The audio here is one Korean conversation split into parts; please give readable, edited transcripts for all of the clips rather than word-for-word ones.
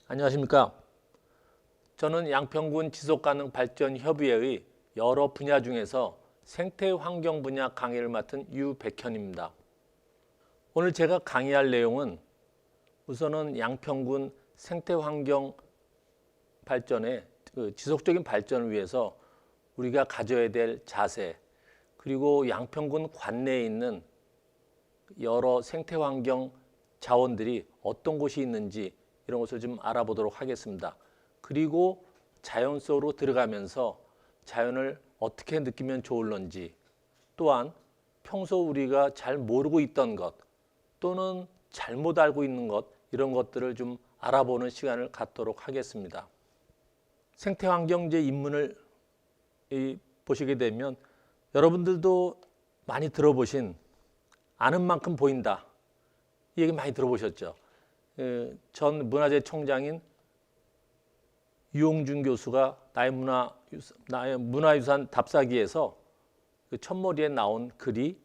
안녕하십니까. 저는 양평군 지속가능발전협의회의 여러 분야 중에서 생태환경 분야 강의를 맡은 유백현입니다. 오늘 제가 강의할 내용은 우선은 양평군 생태환경 발전의 지속적인 발전을 위해서 우리가 가져야 될 자세, 그리고 양평군 관내에 있는 여러 생태환경 자원들이 어떤 곳이 있는지 이런 것을 좀 알아보도록 하겠습니다. 그리고 자연 속으로 들어가면서 자연을 어떻게 느끼면 좋을런지, 또한 평소 우리가 잘 모르고 있던 것 또는 잘못 알고 있는 것, 이런 것들을 좀 알아보는 시간을 갖도록 하겠습니다. 생태환경제 입문을 보시게 되면 여러분들도 많이 들어보신 아는 만큼 보인다, 이 얘기 많이 들어보셨죠. 전 문화재총장인 유홍준 교수가 나의 문화유산 답사기에서 그 첫머리에 나온 글이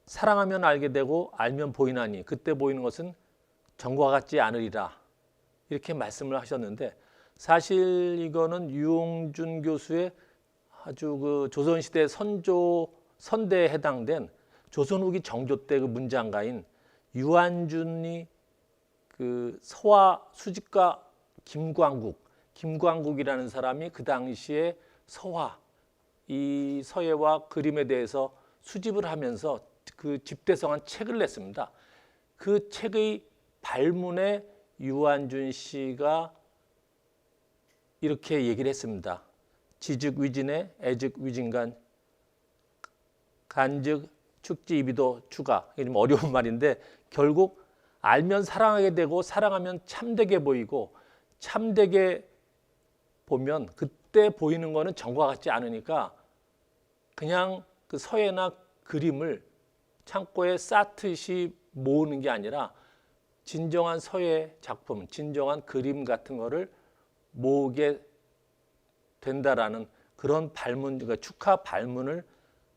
사랑하면 알게 되고 알면 보이나니 그때 보이는 것은 전과 같지 않으리라, 이렇게 말씀을 하셨는데, 사실 이거는 유홍준 교수의 아주 그 조선시대 선대에 해당된 조선 후기 정조 때 그 문장가인 유한준이 그 서화 수집가 김광국이라는 사람이 그 당시에 이 서예와 그림에 대해서 수집을 하면서 그 집대성한 책을 냈습니다. 그 책의 발문에 유한준 씨가 이렇게 얘기를 했습니다. 지즉위진에 애즉위진간 간즉 축지이비도 추가. 이게 좀 어려운 말인데, 결국 알면 사랑하게 되고 사랑하면 참되게 보이고, 참되게 보면 그때 보이는 거는 전과 같지 않으니까 그냥 그 서예나 그림을 창고에 쌓듯이 모으는 게 아니라 진정한 서예 작품, 진정한 그림 같은 거를 모으게 된다라는 그런 발문, 그러니까 축하 발문을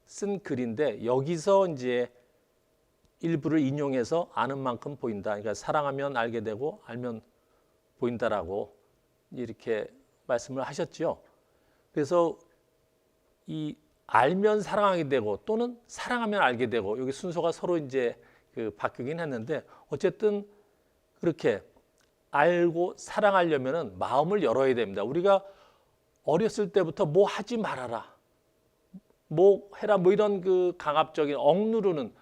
쓴 글인데, 여기서 이제 일부를 인용해서 아는 만큼 보인다. 그러니까 사랑하면 알게 되고 알면 보인다라고 이렇게 말씀을 하셨죠. 그래서 이 알면 사랑하게 되고 또는 사랑하면 알게 되고, 여기 순서가 서로 이제 그 바뀌긴 했는데, 어쨌든 그렇게 알고 사랑하려면은 마음을 열어야 됩니다. 우리가 어렸을 때부터 뭐 하지 말아라, 뭐 해라, 뭐 이런 그 강압적인 억누르는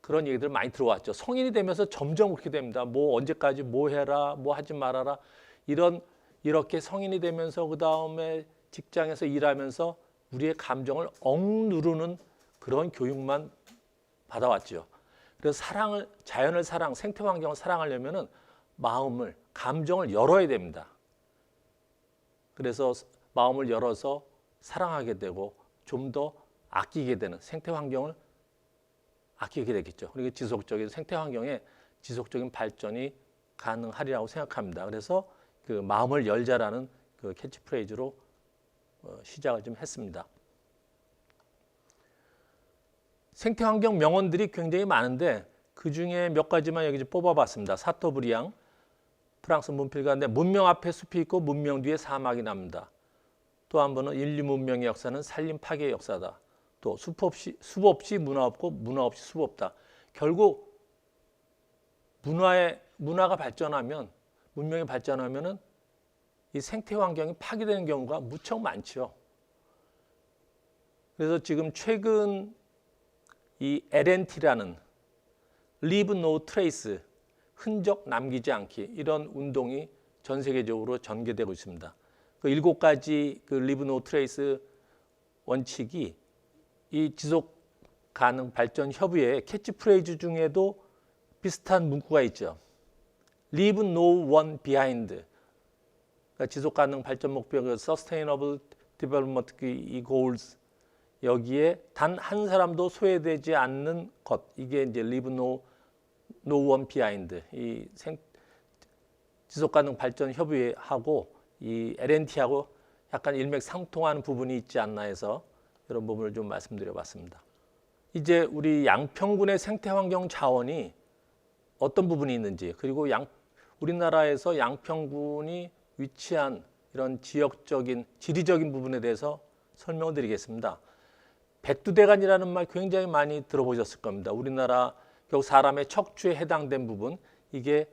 그런 얘기들 많이 들어왔죠. 성인이 되면서 점점 그렇게 됩니다. 뭐 언제까지 뭐 해라, 뭐 하지 말아라, 이렇게 성인이 되면서 그 다음에 직장에서 일하면서 우리의 감정을 억누르는 그런 교육만 받아왔죠. 그래서 자연을 생태환경을 사랑하려면은 마음을, 감정을 열어야 됩니다. 그래서 마음을 열어서 사랑하게 되고 좀 더 아끼게 되는, 생태환경을 아끼게 되겠죠. 그리고 생태환경의 지속적인 발전이 가능하리라고 생각합니다. 그래서 그 마음을 열자라는 그 캐치프레이즈로 시작을 좀 했습니다. 생태환경 명언들이 굉장히 많은데 그 중에 몇 가지만 여기 좀 뽑아봤습니다. 사토브리앙, 프랑스 문필가인데, 문명 앞에 숲이 있고 문명 뒤에 사막이 납니다. 또 한 번은 인류 문명의 역사는 산림 파괴의 역사다. 또 숲 없이 문화 없고 문화 없이 숲 없다. 결국 문화가 발전하면, 문명이 발전하면은 이 생태 환경이 파괴되는 경우가 무척 많죠. 그래서 지금 최근 이 LNT라는 Leave No Trace, 흔적 남기지 않기, 이런 운동이 전 세계적으로 전개되고 있습니다. 그 7가지 그 Leave No Trace 원칙이 이 지속 가능 발전 협의회의 캐치프레이즈 중에도 비슷한 문구가 있죠. Leave no one behind. 그러니까 지속 가능 발전 목표, 그 Sustainable Development Goals, 여기에 단 한 사람도 소외되지 않는 것, 이게 이제 Leave no one behind. 이 지속 가능 발전 협의회하고 이 LNT하고 약간 일맥상통하는 부분이 있지 않나 해서 이런 부분을 좀 말씀드려봤습니다. 이제 우리 양평군의 생태환경 자원이 어떤 부분이 있는지, 그리고 우리나라에서 양평군이 위치한 이런 지역적인 지리적인 부분에 대해서 설명을 드리겠습니다. 백두대간이라는 말 굉장히 많이 들어보셨을 겁니다. 우리나라 결국 사람의 척추에 해당된 부분, 이게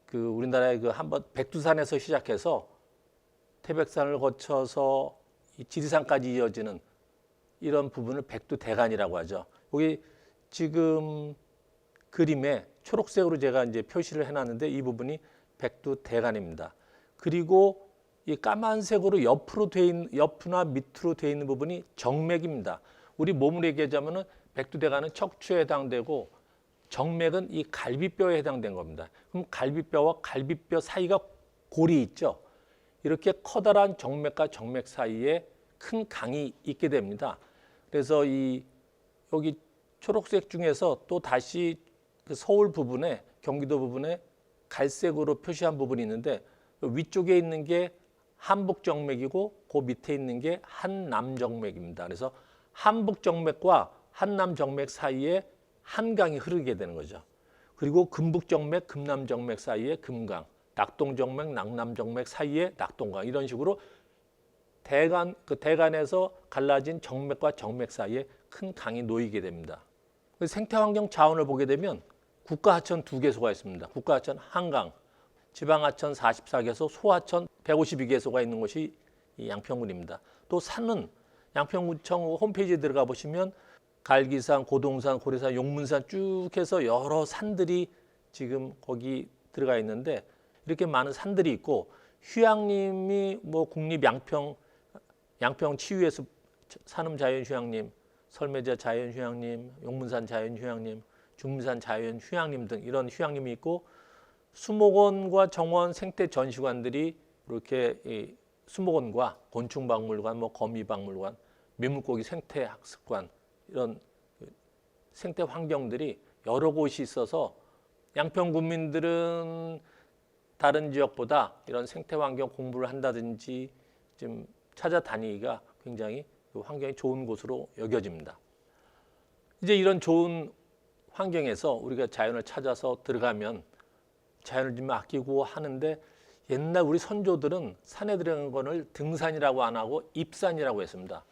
그 우리나라의 그 한번 백두산에서 시작해서 태백산을 거쳐서 이 지리산까지 이어지는 이런 부분을 백두대간이라고 하죠. 여기 지금 그림에 초록색으로 제가 이제 표시를 해놨는데 이 부분이 백두대간입니다. 그리고 이 까만색으로 옆으로 돼 있는, 옆이나 밑으로 돼 있는 부분이 정맥입니다. 우리 몸으로 얘기하자면은 백두대간은 척추에 해당되고 정맥은 이 갈비뼈에 해당된 겁니다. 그럼 갈비뼈와 갈비뼈 사이가 골이 있죠. 이렇게 커다란 정맥과 정맥 사이에 큰 강이 있게 됩니다. 그래서 이 여기 초록색 중에서 또 다시 그 서울 부분에 경기도 부분에 갈색으로 표시한 부분이 있는데 위쪽에 있는 게 한북정맥이고 그 밑에 있는 게 한남정맥입니다. 그래서 한북정맥과 한남정맥 사이에 한강이 흐르게 되는 거죠. 그리고 금북정맥, 금남정맥 사이에 금강, 낙동정맥, 낙남정맥 사이에 낙동강, 이런 식으로 대간, 그 대간에서 갈라진 정맥과 정맥 사이에 큰 강이 놓이게 됩니다. 생태환경 자원을 보게 되면 국가하천 2개소가 있습니다. 국가하천 한강, 지방하천 44개소, 소하천 152개소가 있는 곳이 이 양평군입니다. 또 산은 양평군청 홈페이지에 들어가 보시면 갈기산, 고동산, 고래산, 용문산 쭉 해서 여러 산들이 지금 거기 들어가 있는데 이렇게 많은 산들이 있고 휴양림이 뭐 국립 양평 치유예술 산음자연휴양림, 설매자 자연휴양림, 용문산 자연휴양림, 중문산 자연휴양림 등 이런 휴양림이 있고 수목원과 정원 생태전시관들이 이렇게 이 수목원과 곤충박물관, 뭐 거미박물관, 민물고기 생태학습관 이런 생태 환경들이 여러 곳이 있어서 양평 군민들은 다른 지역보다 이런 생태 환경 공부를 한다든지 좀 찾아다니기가 굉장히 환경이 좋은 곳으로 여겨집니다. 이제 이런 좋은 환경에서 우리가 자연을 찾아서 들어가면 자연을 좀 아끼고 하는데 옛날 우리 선조들은 산에 들어간 거를 등산이라고 안 하고 입산이라고 했습니다.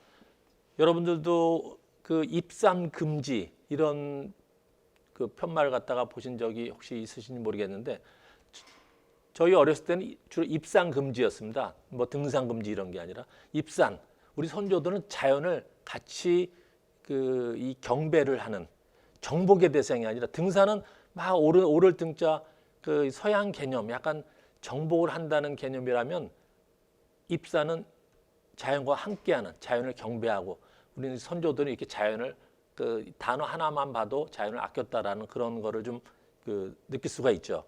여러분들도 그 입산 금지 이런 그 편말을 갖다가 보신 적이 혹시 있으신지 모르겠는데 저희 어렸을 때는 주로 입산 금지였습니다. 뭐 등산 금지 이런 게 아니라 입산. 우리 선조들은 자연을 같이 그 이 경배를 하는 정복의 대상이 아니라 등산은 막 오를 등자 그 서양 개념 약간 정복을 한다는 개념이라면 입산은 자연과 함께하는 자연을 경배하고 우리는 선조들은 이렇게 자연을 그 단어 하나만 봐도 자연을 아꼈다라는 그런 거를 좀 그 느낄 수가 있죠.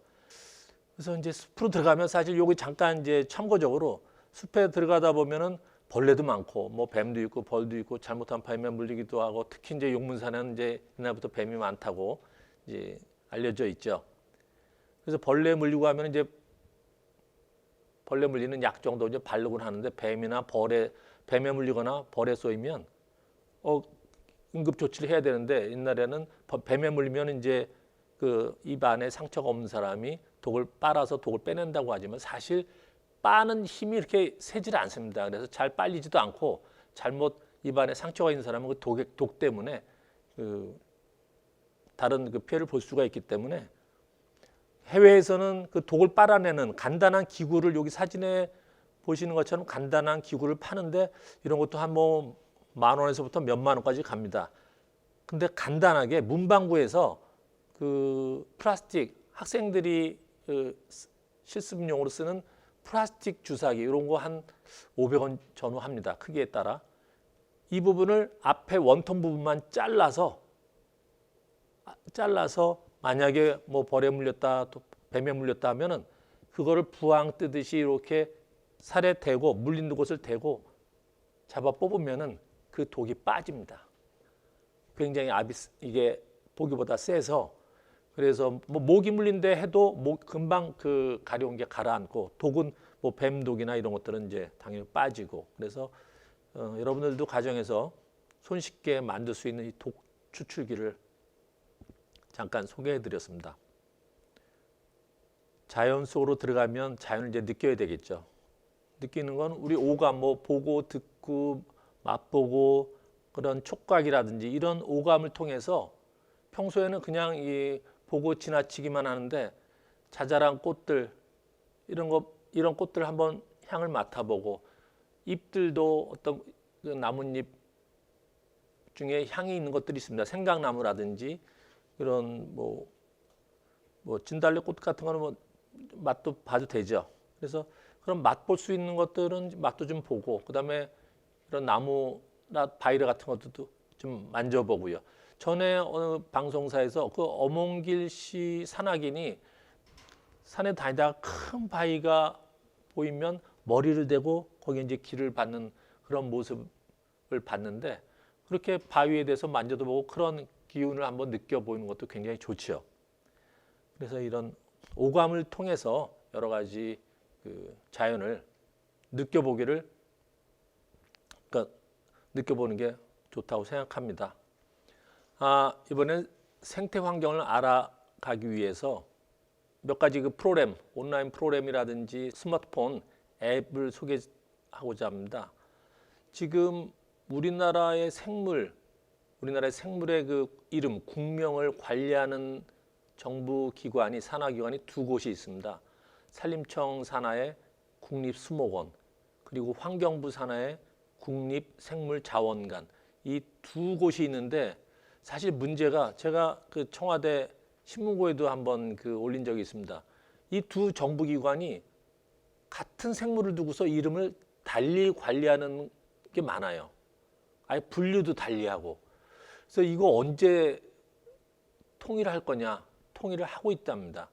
그래서 이제 숲으로 들어가면 사실 여기 잠깐 이제 참고적으로 숲에 들어가다 보면은 벌레도 많고 뭐 뱀도 있고 벌도 있고 잘못하면 뱀에 물리기도 하고 특히 이제 용문산에는 이제 옛날부터 뱀이 많다고 이제 알려져 있죠. 그래서 벌레 물리고 하면 이제 벌레 물리는 약 정도 이제 바르곤 하는데 뱀에 물리거나 벌에 쏘이면 응급 조치를 해야 되는데 옛날에는 뱀에 물리면 이제 그 입 안에 상처가 없는 사람이 독을 빨아서 독을 빼낸다고 하지만 사실 빠는 힘이 이렇게 세질 않습니다. 그래서 잘 빨리지도 않고 잘못 입 안에 상처가 있는 사람은 그 독 때문에 그 다른 그 피해를 볼 수가 있기 때문에 해외에서는 그 독을 빨아내는 간단한 기구를 여기 사진에 보시는 것처럼 간단한 기구를 파는데 이런 것도 한 뭐 10,000원에서부터 몇만 원까지 갑니다. 근데 간단하게 문방구에서 그 플라스틱 학생들이 그 실습용으로 쓰는 플라스틱 주사기 이런 거 한 500원 전후합니다. 크기에 따라. 이 부분을 앞에 원통 부분만 잘라서 만약에 뭐 벌에 물렸다 또 뱀에 물렸다 하면은 그거를 부항 뜨듯이 이렇게 살에 대고 물린 곳을 대고 잡아 뽑으면은 그 독이 빠집니다. 굉장히 이게 보기보다 세서 그래서 뭐 모기 물린데 해도 금방 그 가려운 게 가라앉고 독은 뭐 뱀독이나 이런 것들은 이제 당연히 빠지고 그래서 여러분들도 가정에서 손쉽게 만들 수 있는 이 독 추출기를 잠깐 소개해 드렸습니다. 자연 속으로 들어가면 자연을 이제 느껴야 되겠죠. 느끼는 건 우리 오감, 뭐 보고 듣고 맛보고 그런 촉각이라든지 이런 오감을 통해서 평소에는 그냥 이 보고 지나치기만 하는데 자잘한 꽃들 이런 꽃들 한번 향을 맡아보고 잎들도 어떤 그 나뭇잎 중에 향이 있는 것들이 있습니다. 생강나무라든지 그런 뭐 진달래꽃 같은 거는 뭐 맛도 봐도 되죠. 그래서 그런 맛볼 수 있는 것들은 맛도 좀 보고 그다음에 이런 나무나 바위레 같은 것들도 좀 만져보고요. 전에 어느 방송사에서 그 어몽길 씨 산악인이 산에 다니다가 큰 바위가 보이면 머리를 대고 거기에 이제 길을 받는 그런 모습을 봤는데 그렇게 바위에 대해서 만져도 보고 그런 기운을 한번 느껴보는 것도 굉장히 좋죠. 그래서 이런 오감을 통해서 여러 가지 그 자연을 느껴보기를 그러니까 느껴보는 게 좋다고 생각합니다. 이번엔 생태 환경을 알아가기 위해서 몇 가지 그 프로그램, 온라인 프로그램이라든지 스마트폰 앱을 소개하고자 합니다. 지금 우리나라의 생물의 그 이름, 국명을 관리하는 정부 기관이 산하기관이 두 곳이 있습니다. 산림청 산하의 국립수목원 그리고 환경부 산하의 국립생물자원관 이 두 곳이 있는데 사실 문제가 제가 그 청와대 신문고에도 한번 그 올린 적이 있습니다. 이 두 정부기관이 같은 생물을 두고서 이름을 달리 관리하는 게 많아요. 아예 분류도 달리하고. 그래서 이거 언제 통일할 거냐? 통일을 하고 있답니다.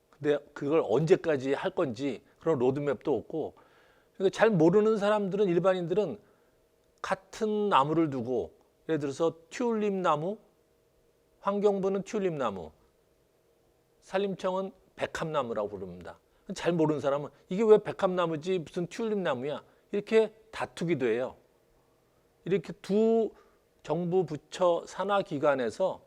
근데 그걸 언제까지 할 건지 그런 로드맵도 없고 그러니까 잘 모르는 사람들은 일반인들은 같은 나무를 두고 예를 들어서 튤립 나무, 환경부는 튤립 나무, 산림청은 백합나무라고 부릅니다. 잘 모르는 사람은 이게 왜 백합나무지 무슨 튤립 나무야 이렇게 다투기도 해요. 이렇게 두 정부 부처 산하기관에서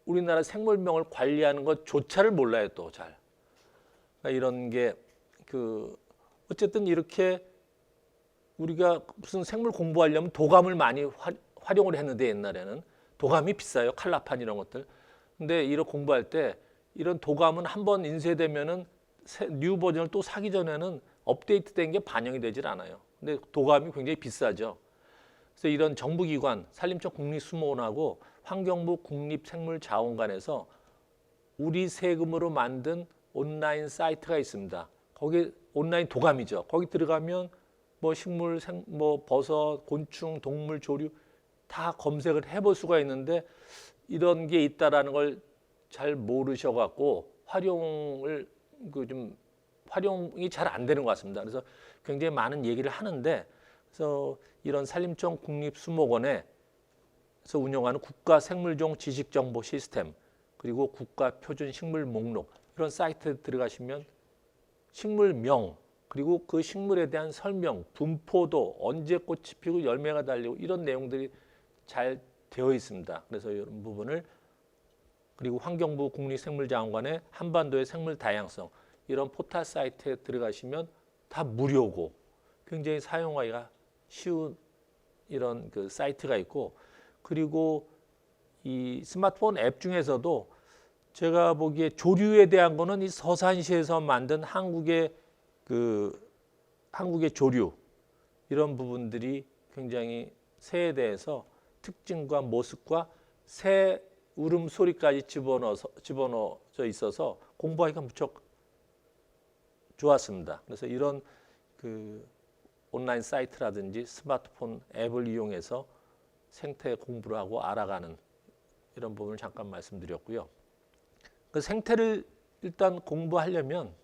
우리나라 생물명을 관리하는 것조차를 몰라요 또 잘. 그러니까 이런 게 그 어쨌든 이렇게 우리가 무슨 생물 공부하려면 도감을 많이 활용을 했는데 옛날에는 도감이 비싸요 칼라판 이런 것들. 근데 이런 공부할 때 이런 도감은 한번 인쇄되면은 뉴 버전을 또 사기 전에는 업데이트된 게 반영이 되질 않아요. 근데 도감이 굉장히 비싸죠. 그래서 이런 정부기관, 산림청 국립수목원하고 환경부 국립생물자원관에서 우리 세금으로 만든 온라인 사이트가 있습니다. 거기 온라인 도감이죠. 거기 들어가면 뭐 식물, 뭐 버섯, 곤충, 동물, 조류 다 검색을 해볼 수가 있는데 이런 게 있다라는 걸 잘 모르셔갖고 활용이 잘 안 되는 것 같습니다. 그래서 굉장히 많은 얘기를 하는데 그래서 이런 산림청 국립수목원에서 운영하는 국가생물종 지식정보 시스템 그리고 국가표준식물 목록 이런 사이트에 들어가시면 식물명 그리고 그 식물에 대한 설명, 분포도 언제 꽃이 피고 열매가 달리고 이런 내용들이 잘 되어 있습니다. 그래서 이런 부분을 그리고 환경부 국립생물자원관의 한반도의 생물 다양성 이런 포털 사이트에 들어가시면 다 무료고 굉장히 사용하기가 쉬운 이런 그 사이트가 있고 그리고 이 스마트폰 앱 중에서도 제가 보기에 조류에 대한 거는 이 서산시에서 만든 한국의 조류 이런 부분들이 굉장히 새에 대해서 특징과 모습과 새 울음소리까지 집어넣어져 있어서 공부하기가 무척 좋았습니다. 그래서 이런 그 온라인 사이트라든지 스마트폰 앱을 이용해서 생태 공부를 하고 알아가는 이런 부분을 잠깐 말씀드렸고요. 그 생태를 일단 공부하려면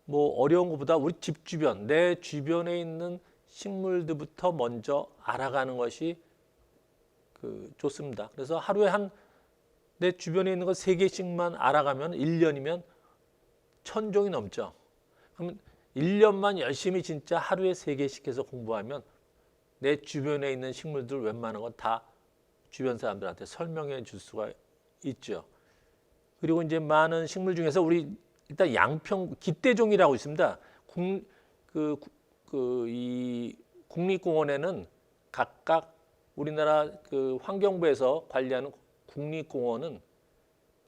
뭐 어려운 것보다 우리 집 주변, 내 주변에 있는 식물들부터 먼저 알아가는 것이 좋습니다. 그래서 하루에 내 주변에 있는 거 3개씩만 알아가면 1년이면 1000종이 넘죠. 그럼 1년만 열심히 진짜 하루에 3개씩 해서 공부하면 내 주변에 있는 식물들 웬만한 건 다 주변 사람들한테 설명해 줄 수가 있죠. 그리고 이제 많은 식물 중에서 우리 일단 양평 기대종이라고 있습니다. 이 국립공원에는 각각 우리나라 그 환경부에서 관리하는 국립공원은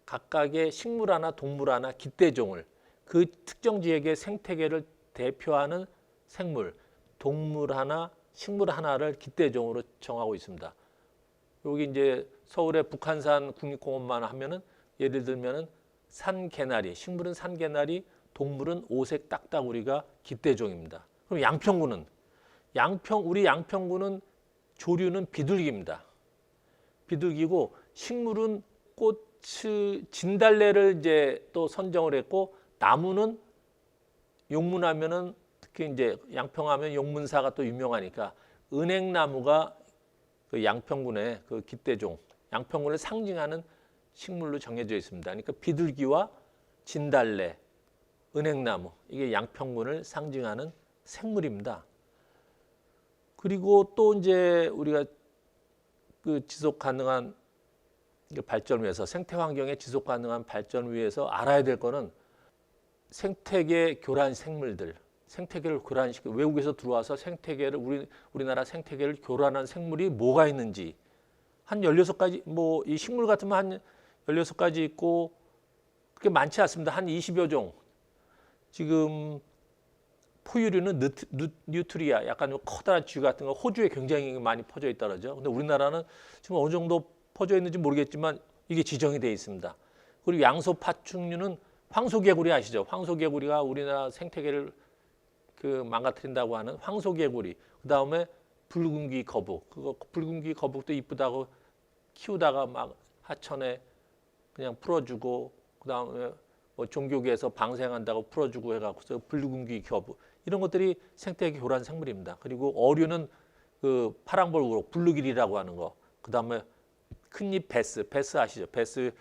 각각의 식물 하나, 동물 하나, 기대종을 그 특정 지역의 생태계를 대표하는 생물, 동물 하나, 식물 하나를 기대종으로 정하고 있습니다. 여기 이제 서울의 북한산 국립공원만 하면은 예를 들면은 산개나리, 식물은 산개나리, 동물은 오색 딱따구리가 기대종입니다. 그럼 양평구는 우리 양평구는 조류는 비둘기입니다. 비둘기고 식물은 진달래를 이제 또 선정을 했고 나무는 용문하면은 특히 이제 양평하면 용문사가 또 유명하니까 은행나무가 그 양평군의 그 기대종, 양평군을 상징하는 식물로 정해져 있습니다. 그러니까 비둘기와 진달래, 은행나무 이게 양평군을 상징하는 생물입니다. 그리고 또 이제 우리가 그 지속 가능한 발전을 위해서 생태 환경의 지속 가능한 발전을 위해서 알아야 될 거는 생태계 교란 생물들, 생태계를 교란시켜 외국에서 들어와서 생태계를 우리나라 생태계를 교란한 생물이 뭐가 있는지 한 16가지 뭐 이 식물 같으면 한 16가지 있고 그렇게 많지 않습니다. 한 20여 종. 지금 포유류는 뉴트리아 약간 커다란 쥐 같은 거 호주에 굉장히 많이 퍼져 있다 그러죠. 근데 우리나라는 지금 어느 정도 퍼져 있는지 모르겠지만 이게 지정이 되어 있습니다. 그리고 양소 파충류는 황소개구리 아시죠? 황소개구리가 우리나라 생태계를 그 망가뜨린다고 하는 황소개구리. 그다음에 붉은귀 거북. 그거 붉은귀 거북도 이쁘다고 키우다가 막 하천에 그냥 풀어주고 그다음에 뭐 종교계에서 방생한다고 풀어주고 해갖고서 붉은귀 거북 이런 것들이 생태계 교란 생물입니다. 그리고 어류는 그 파랑볼그록 블루길이라고 하는 거. 그다음에 큰입 베스 아시죠? 베스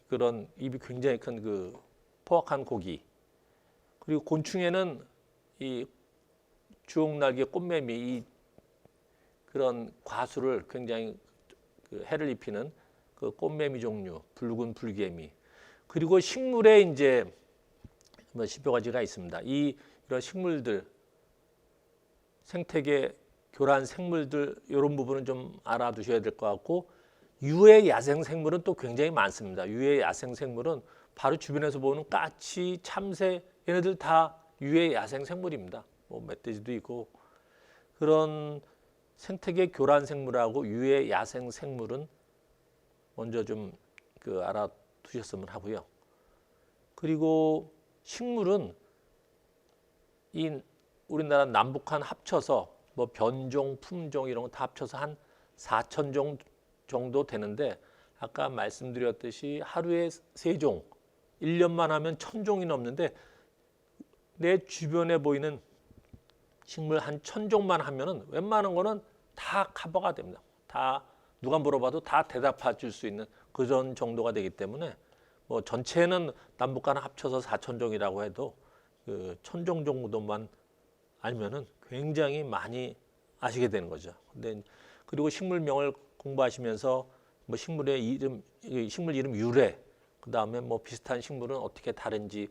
그런 입이 굉장히 큰 그 포악한 고기. 그리고 곤충에는 이 주옥날개 꽃매미 이 그런 과수를 굉장히 그 해를 입히는 그 꽃매미 종류, 붉은 불개미. 그리고 식물에 이제 뭐 10여 가지가 있습니다. 이런 식물들, 생태계 교란 생물들 이런 부분은 좀 알아두셔야 될 것 같고 유해 야생 생물은 또 굉장히 많습니다. 유해 야생 생물은 바로 주변에서 보는 까치, 참새 얘네들 다 유해 야생 생물입니다. 뭐 멧돼지도 있고 그런 생태계 교란 생물하고 유해 야생 생물은 먼저 좀 그 알아두셨으면 하고요. 그리고 식물은 이 우리나라 남북한 합쳐서 뭐 변종, 품종 이런 거 다 합쳐서 한 4,000종 정도 되는데 아까 말씀드렸듯이 하루에 3종, 1년만 하면 1,000종이 넘는데 내 주변에 보이는 식물 한 1,000종만 하면은 웬만한 거는 다 커버가 됩니다. 다 누가 물어봐도 다 대답해 줄 수 있는 그런 정도가 되기 때문에 뭐 전체는 남북한 합쳐서 4,000종이라고 해도 그 1,000종 정도만 알면은 굉장히 많이 아시게 되는 거죠. 근데 그리고 식물명을 공부하시면서 뭐 식물의 이름, 식물 이름 유래, 그 다음에 뭐 비슷한 식물은 어떻게 다른지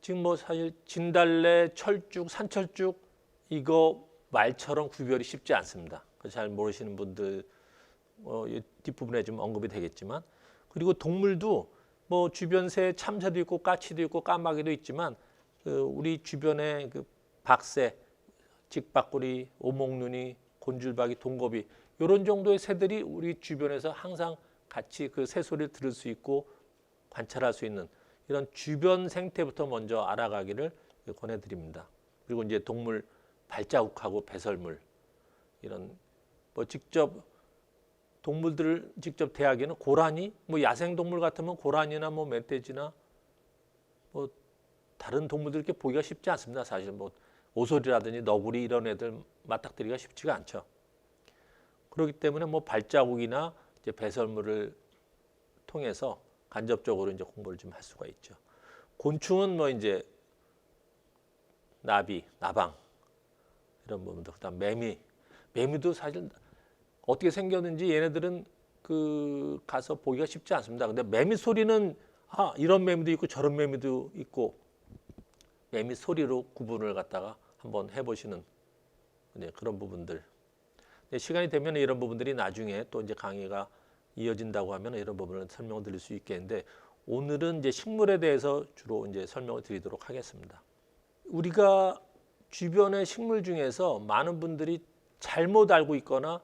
지금 뭐 사실 진달래, 철쭉, 산철쭉 이거 말처럼 구별이 쉽지 않습니다. 잘 모르시는 분들 뒷부분에 좀 언급이 되겠지만 그리고 동물도 뭐 주변 새 참새도 있고 까치도 있고 까마귀도 있지만 우리 주변에 그 박새, 직박구리, 오목눈이, 곤줄박이, 동거비 이런 정도의 새들이 우리 주변에서 항상 같이 그 새소리를 들을 수 있고 관찰할 수 있는 이런 주변 생태부터 먼저 알아가기를 권해드립니다. 그리고 이제 동물 발자국하고 배설물 이런 뭐 직접 동물들을 직접 대하기는 고라니 뭐 야생 동물 같으면 고라니나 뭐 멧돼지나 뭐 다른 동물들 이렇게 보기가 쉽지 않습니다. 사실 뭐 오소리라든지 너구리 이런 애들 맞닥뜨리기가 쉽지가 않죠. 그렇기 때문에 뭐 발자국이나 이제 배설물을 통해서 간접적으로 이제 공부를 좀 할 수가 있죠. 곤충은 뭐 이제 나비, 나방 이런 부분들, 그다음 매미도 사실 어떻게 생겼는지 얘네들은 그 가서 보기가 쉽지 않습니다. 근데 매미 소리는 이런 매미도 있고 저런 매미도 있고 매미 소리로 구분을 갖다가 한번 해보시는 그런 부분들. 시간이 되면 이런 부분들이 나중에 또 이제 강의가 이어진다고 하면 이런 부분을 설명을 드릴 수 있겠는데 오늘은 이제 식물에 대해서 주로 이제 설명을 드리도록 하겠습니다. 우리가 주변의 식물 중에서 많은 분들이 잘못 알고 있거나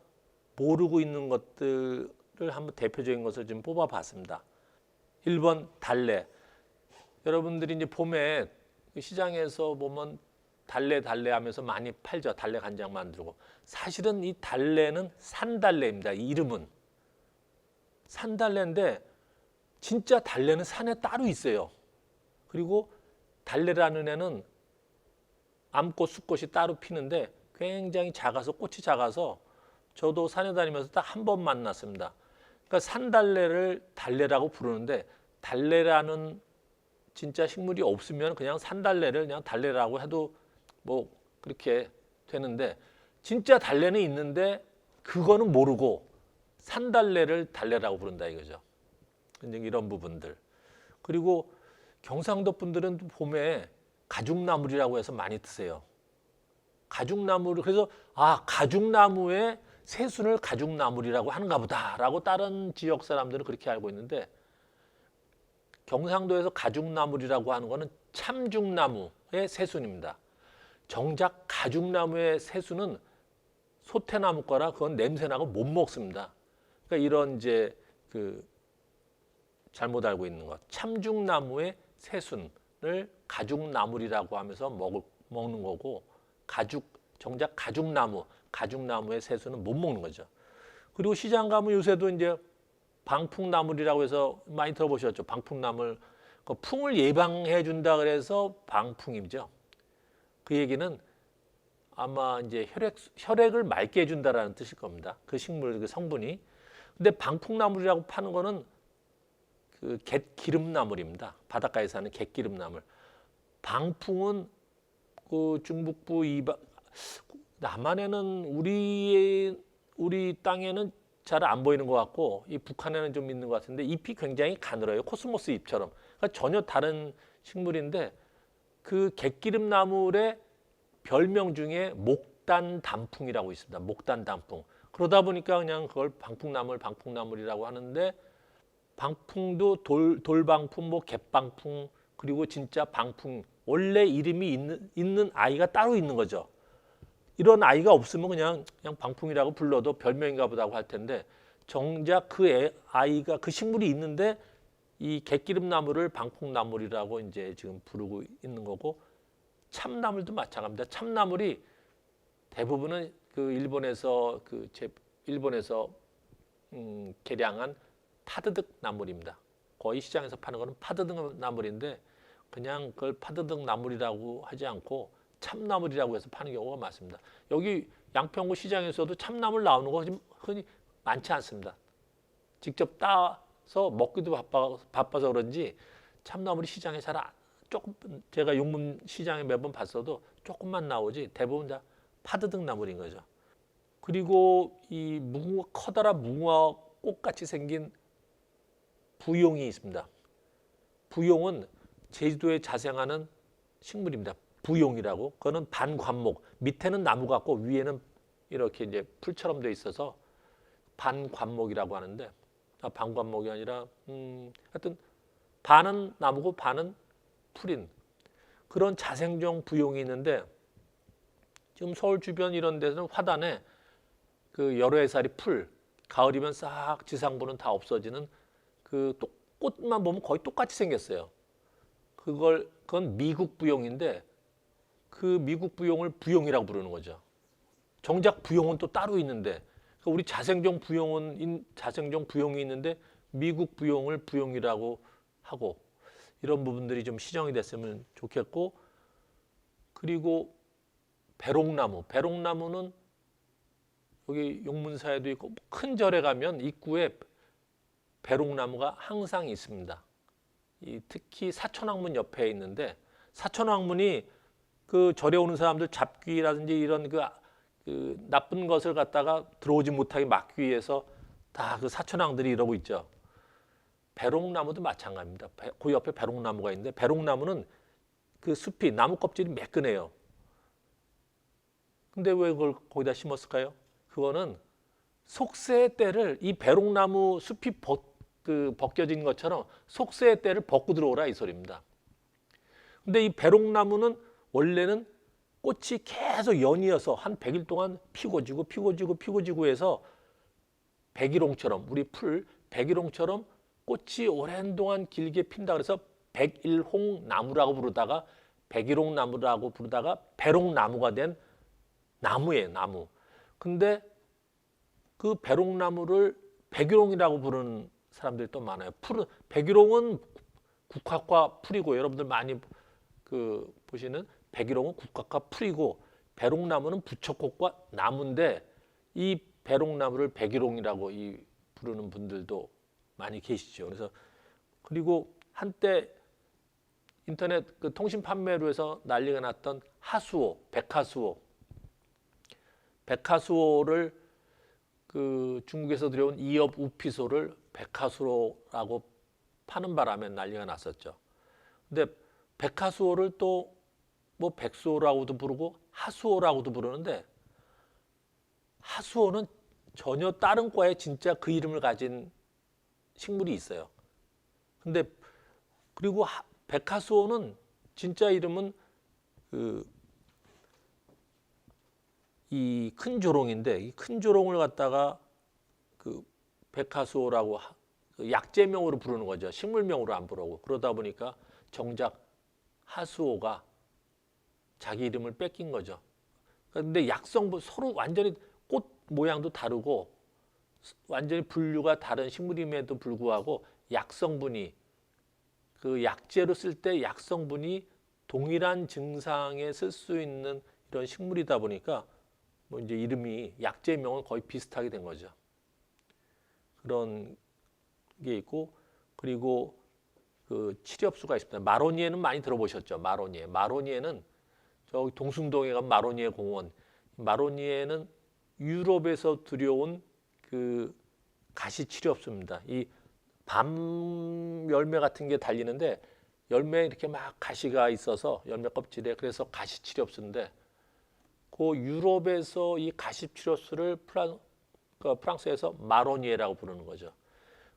모르고 있는 것들을 한번 대표적인 것을 좀 뽑아봤습니다. 1번 달래. 여러분들이 이제 봄에 시장에서 보면 달래 하면서 많이 팔죠. 달래 간장 만들고. 사실은 이 달래는 산달래입니다. 이 이름은 산달래인데 진짜 달래는 산에 따로 있어요. 그리고 달래라는 애는 암꽃, 수꽃이 따로 피는데 굉장히 작아서 꽃이 작아서 저도 산에 다니면서 딱 한 번 만났습니다. 그러니까 산달래를 달래라고 부르는데 달래라는 진짜 식물이 없으면 그냥 산달래를 그냥 달래라고 해도 뭐 그렇게 되는데 진짜 달래는 있는데 그거는 모르고 산달래를 달래라고 부른다 이거죠. 이런 부분들. 그리고 경상도 분들은 봄에 가죽나물이라고 해서 많이 드세요. 가죽나물을 그래서 가죽나무의 새순을 가죽나물이라고 하는가 보다라고 다른 지역 사람들은 그렇게 알고 있는데 경상도에서 가죽나물이라고 하는 거는 참죽나무의 새순입니다. 정작 가죽나무의 새순은 소태나무 거라 그건 냄새나고 못 먹습니다. 그러니까 이런 이제 잘못 알고 있는 것. 참죽나무의 새순을 가죽나물이라고 하면서 먹는 거고 정작 가죽나무의 새순은 못 먹는 거죠. 그리고 시장 가면 요새도 이제 방풍나물이라고 해서 많이 들어보셨죠. 방풍나물. 그 풍을 예방해 준다 그래서 방풍이죠. 그 얘기는 아마 이제 혈액을 맑게 해준다라는 뜻일 겁니다. 그 식물 그 성분이. 근데 방풍나물이라고 파는 거는 그 갯기름나물입니다. 바닷가에 사는 갯기름나물. 방풍은 그 중북부 남한에는 우리 땅에는 잘 안 보이는 것 같고 이 북한에는 좀 있는 것 같은데 잎이 굉장히 가늘어요. 코스모스 잎처럼. 그러니까 전혀 다른 식물인데 그 갯기름나물의 별명 중에 목단단풍이라고 있습니다. 목단단풍. 그러다 보니까 그냥 그걸 방풍나물이라고 하는데 방풍도 돌방풍, 뭐 갯방풍 그리고 진짜 방풍 원래 이름이 있는 아이가 따로 있는 거죠. 이런 아이가 없으면 그냥 방풍이라고 불러도 별명인가 보다고 할 텐데 정작 아이가 그 식물이 있는데 이 갯기름나물을 방풍나물이라고 이제 지금 부르고 있는 거고 참나물도 마찬가지입니다. 참나물이 대부분은 그 일본에서 개량한 파드득 나물입니다. 거의 시장에서 파는 거는 파드득 나물인데 그냥 그걸 파드득 나물이라고 하지 않고 참나물이라고 해서 파는 경우가 많습니다. 여기 양평구 시장에서도 참나물 나오는 거 흔히 많지 않습니다. 직접 따서 먹기도 바빠서 그런지 참나물이 시장에 조금 제가 용문 시장에 매번 봤어도 조금만 나오지 대부분 다 파드득 나물인 거죠. 그리고 이 커다란 무궁화 꽃같이 생긴 부용이 있습니다. 부용은 제주도에 자생하는 식물입니다. 부용이라고. 그거는 반관목. 밑에는 나무 같고 위에는 이렇게 이제 풀처럼 돼 있어서 반관목이라고 하는데 반관목이 아니라 하여튼 반은 나무고 반은 풀인 그런 자생종 부용이 있는데 지금 서울 주변 이런 데서는 화단에 그 여러 해살이 풀 가을이면 싹 지상부는 다 없어지는 그 꽃만 보면 거의 똑같이 생겼어요. 그건 미국 부용인데 그 미국 부용을 부용이라고 부르는 거죠. 정작 부용은 또 따로 있는데 그러니까 우리 자생종 부용이 있는데 미국 부용을 부용이라고 하고 이런 부분들이 좀 시정이 됐으면 좋겠고 그리고 배롱나무는 여기 용문사에도 있고 큰 절에 가면 입구에 배롱나무가 항상 있습니다. 특히 사천왕문 옆에 있는데 사천왕문이 그 절에 오는 사람들 잡귀라든지 이런 그 나쁜 것을 갖다가 들어오지 못하게 막기 위해서 다 그 사천왕들이 이러고 있죠. 배롱나무도 마찬가지입니다. 그 옆에 배롱나무가 있는데 배롱나무는 그 숲이 나무 껍질이 매끈해요. 근데 왜 그걸 거기다 심었을까요? 그거는 속세의 때를 이 배롱나무 숲이 벗겨진 것처럼 속세의 때를 벗고 들어오라 이 소리입니다. 근데 이 배롱나무는 원래는 꽃이 계속 연이어서 한 100일 동안 피고 지고 해서 백일홍처럼 우리 풀 백일홍처럼 꽃이 오랜 동안 길게 핀다 그래서 백일홍나무라고 부르다가 백일홍나무라고 부르다가 배롱나무가 된 나무예요, 나무. 근데 그 배롱나무를 백일홍이라고 부르는 사람들이 또 많아요. 백일홍은 국화과 풀이고 여러분들 많이 보시는 백일홍은 국화과 풀이고 배롱나무는 부처꽃과 나무인데 이 배롱나무를 백일홍이라고 부르는 분들도 많이 계시죠. 그래서 그리고 한때 인터넷 통신 판매로 해서 난리가 났던 하수오, 백화수오를 중국에서 들여온 이엽 우피소를 백화수오라고 파는 바람에 난리가 났었죠. 근데 백화수오를 또 뭐 백수오라고도 부르고 하수오라고도 부르는데 하수오는 전혀 다른 과에 진짜 그 이름을 가진 식물이 있어요. 근데 그리고 백화수오는 진짜 이름은 이 큰 조롱인데 이 큰 조롱을 갖다가 백화수오라고 약제명으로 부르는 거죠. 식물명으로 안 부르고 그러다 보니까 정작 하수오가 자기 이름을 뺏긴 거죠. 근데 약성분 서로 완전히 꽃 모양도 다르고 완전히 분류가 다른 식물임에도 불구하고 약성분이 그 약재로 쓸 때 약성분이 동일한 증상에 쓸 수 있는 이런 식물이다 보니까 뭐 이제 이름이 약재명은 거의 비슷하게 된 거죠. 그런 게 있고 그리고 치렵수가 있습니다. 마로니에는 많이 들어보셨죠? 마로니에는 저기 동숭동에 가면 마로니에 공원. 마로니에는 유럽에서 들여온 가시치렵수입니다. 이 밤 열매 같은 게 달리는데 열매에 이렇게 막 가시가 있어서 열매 껍질에 그래서 가시치렵수인데 그 유럽에서 이 가시치렵수를 프랑스에서 마로니에라고 부르는 거죠.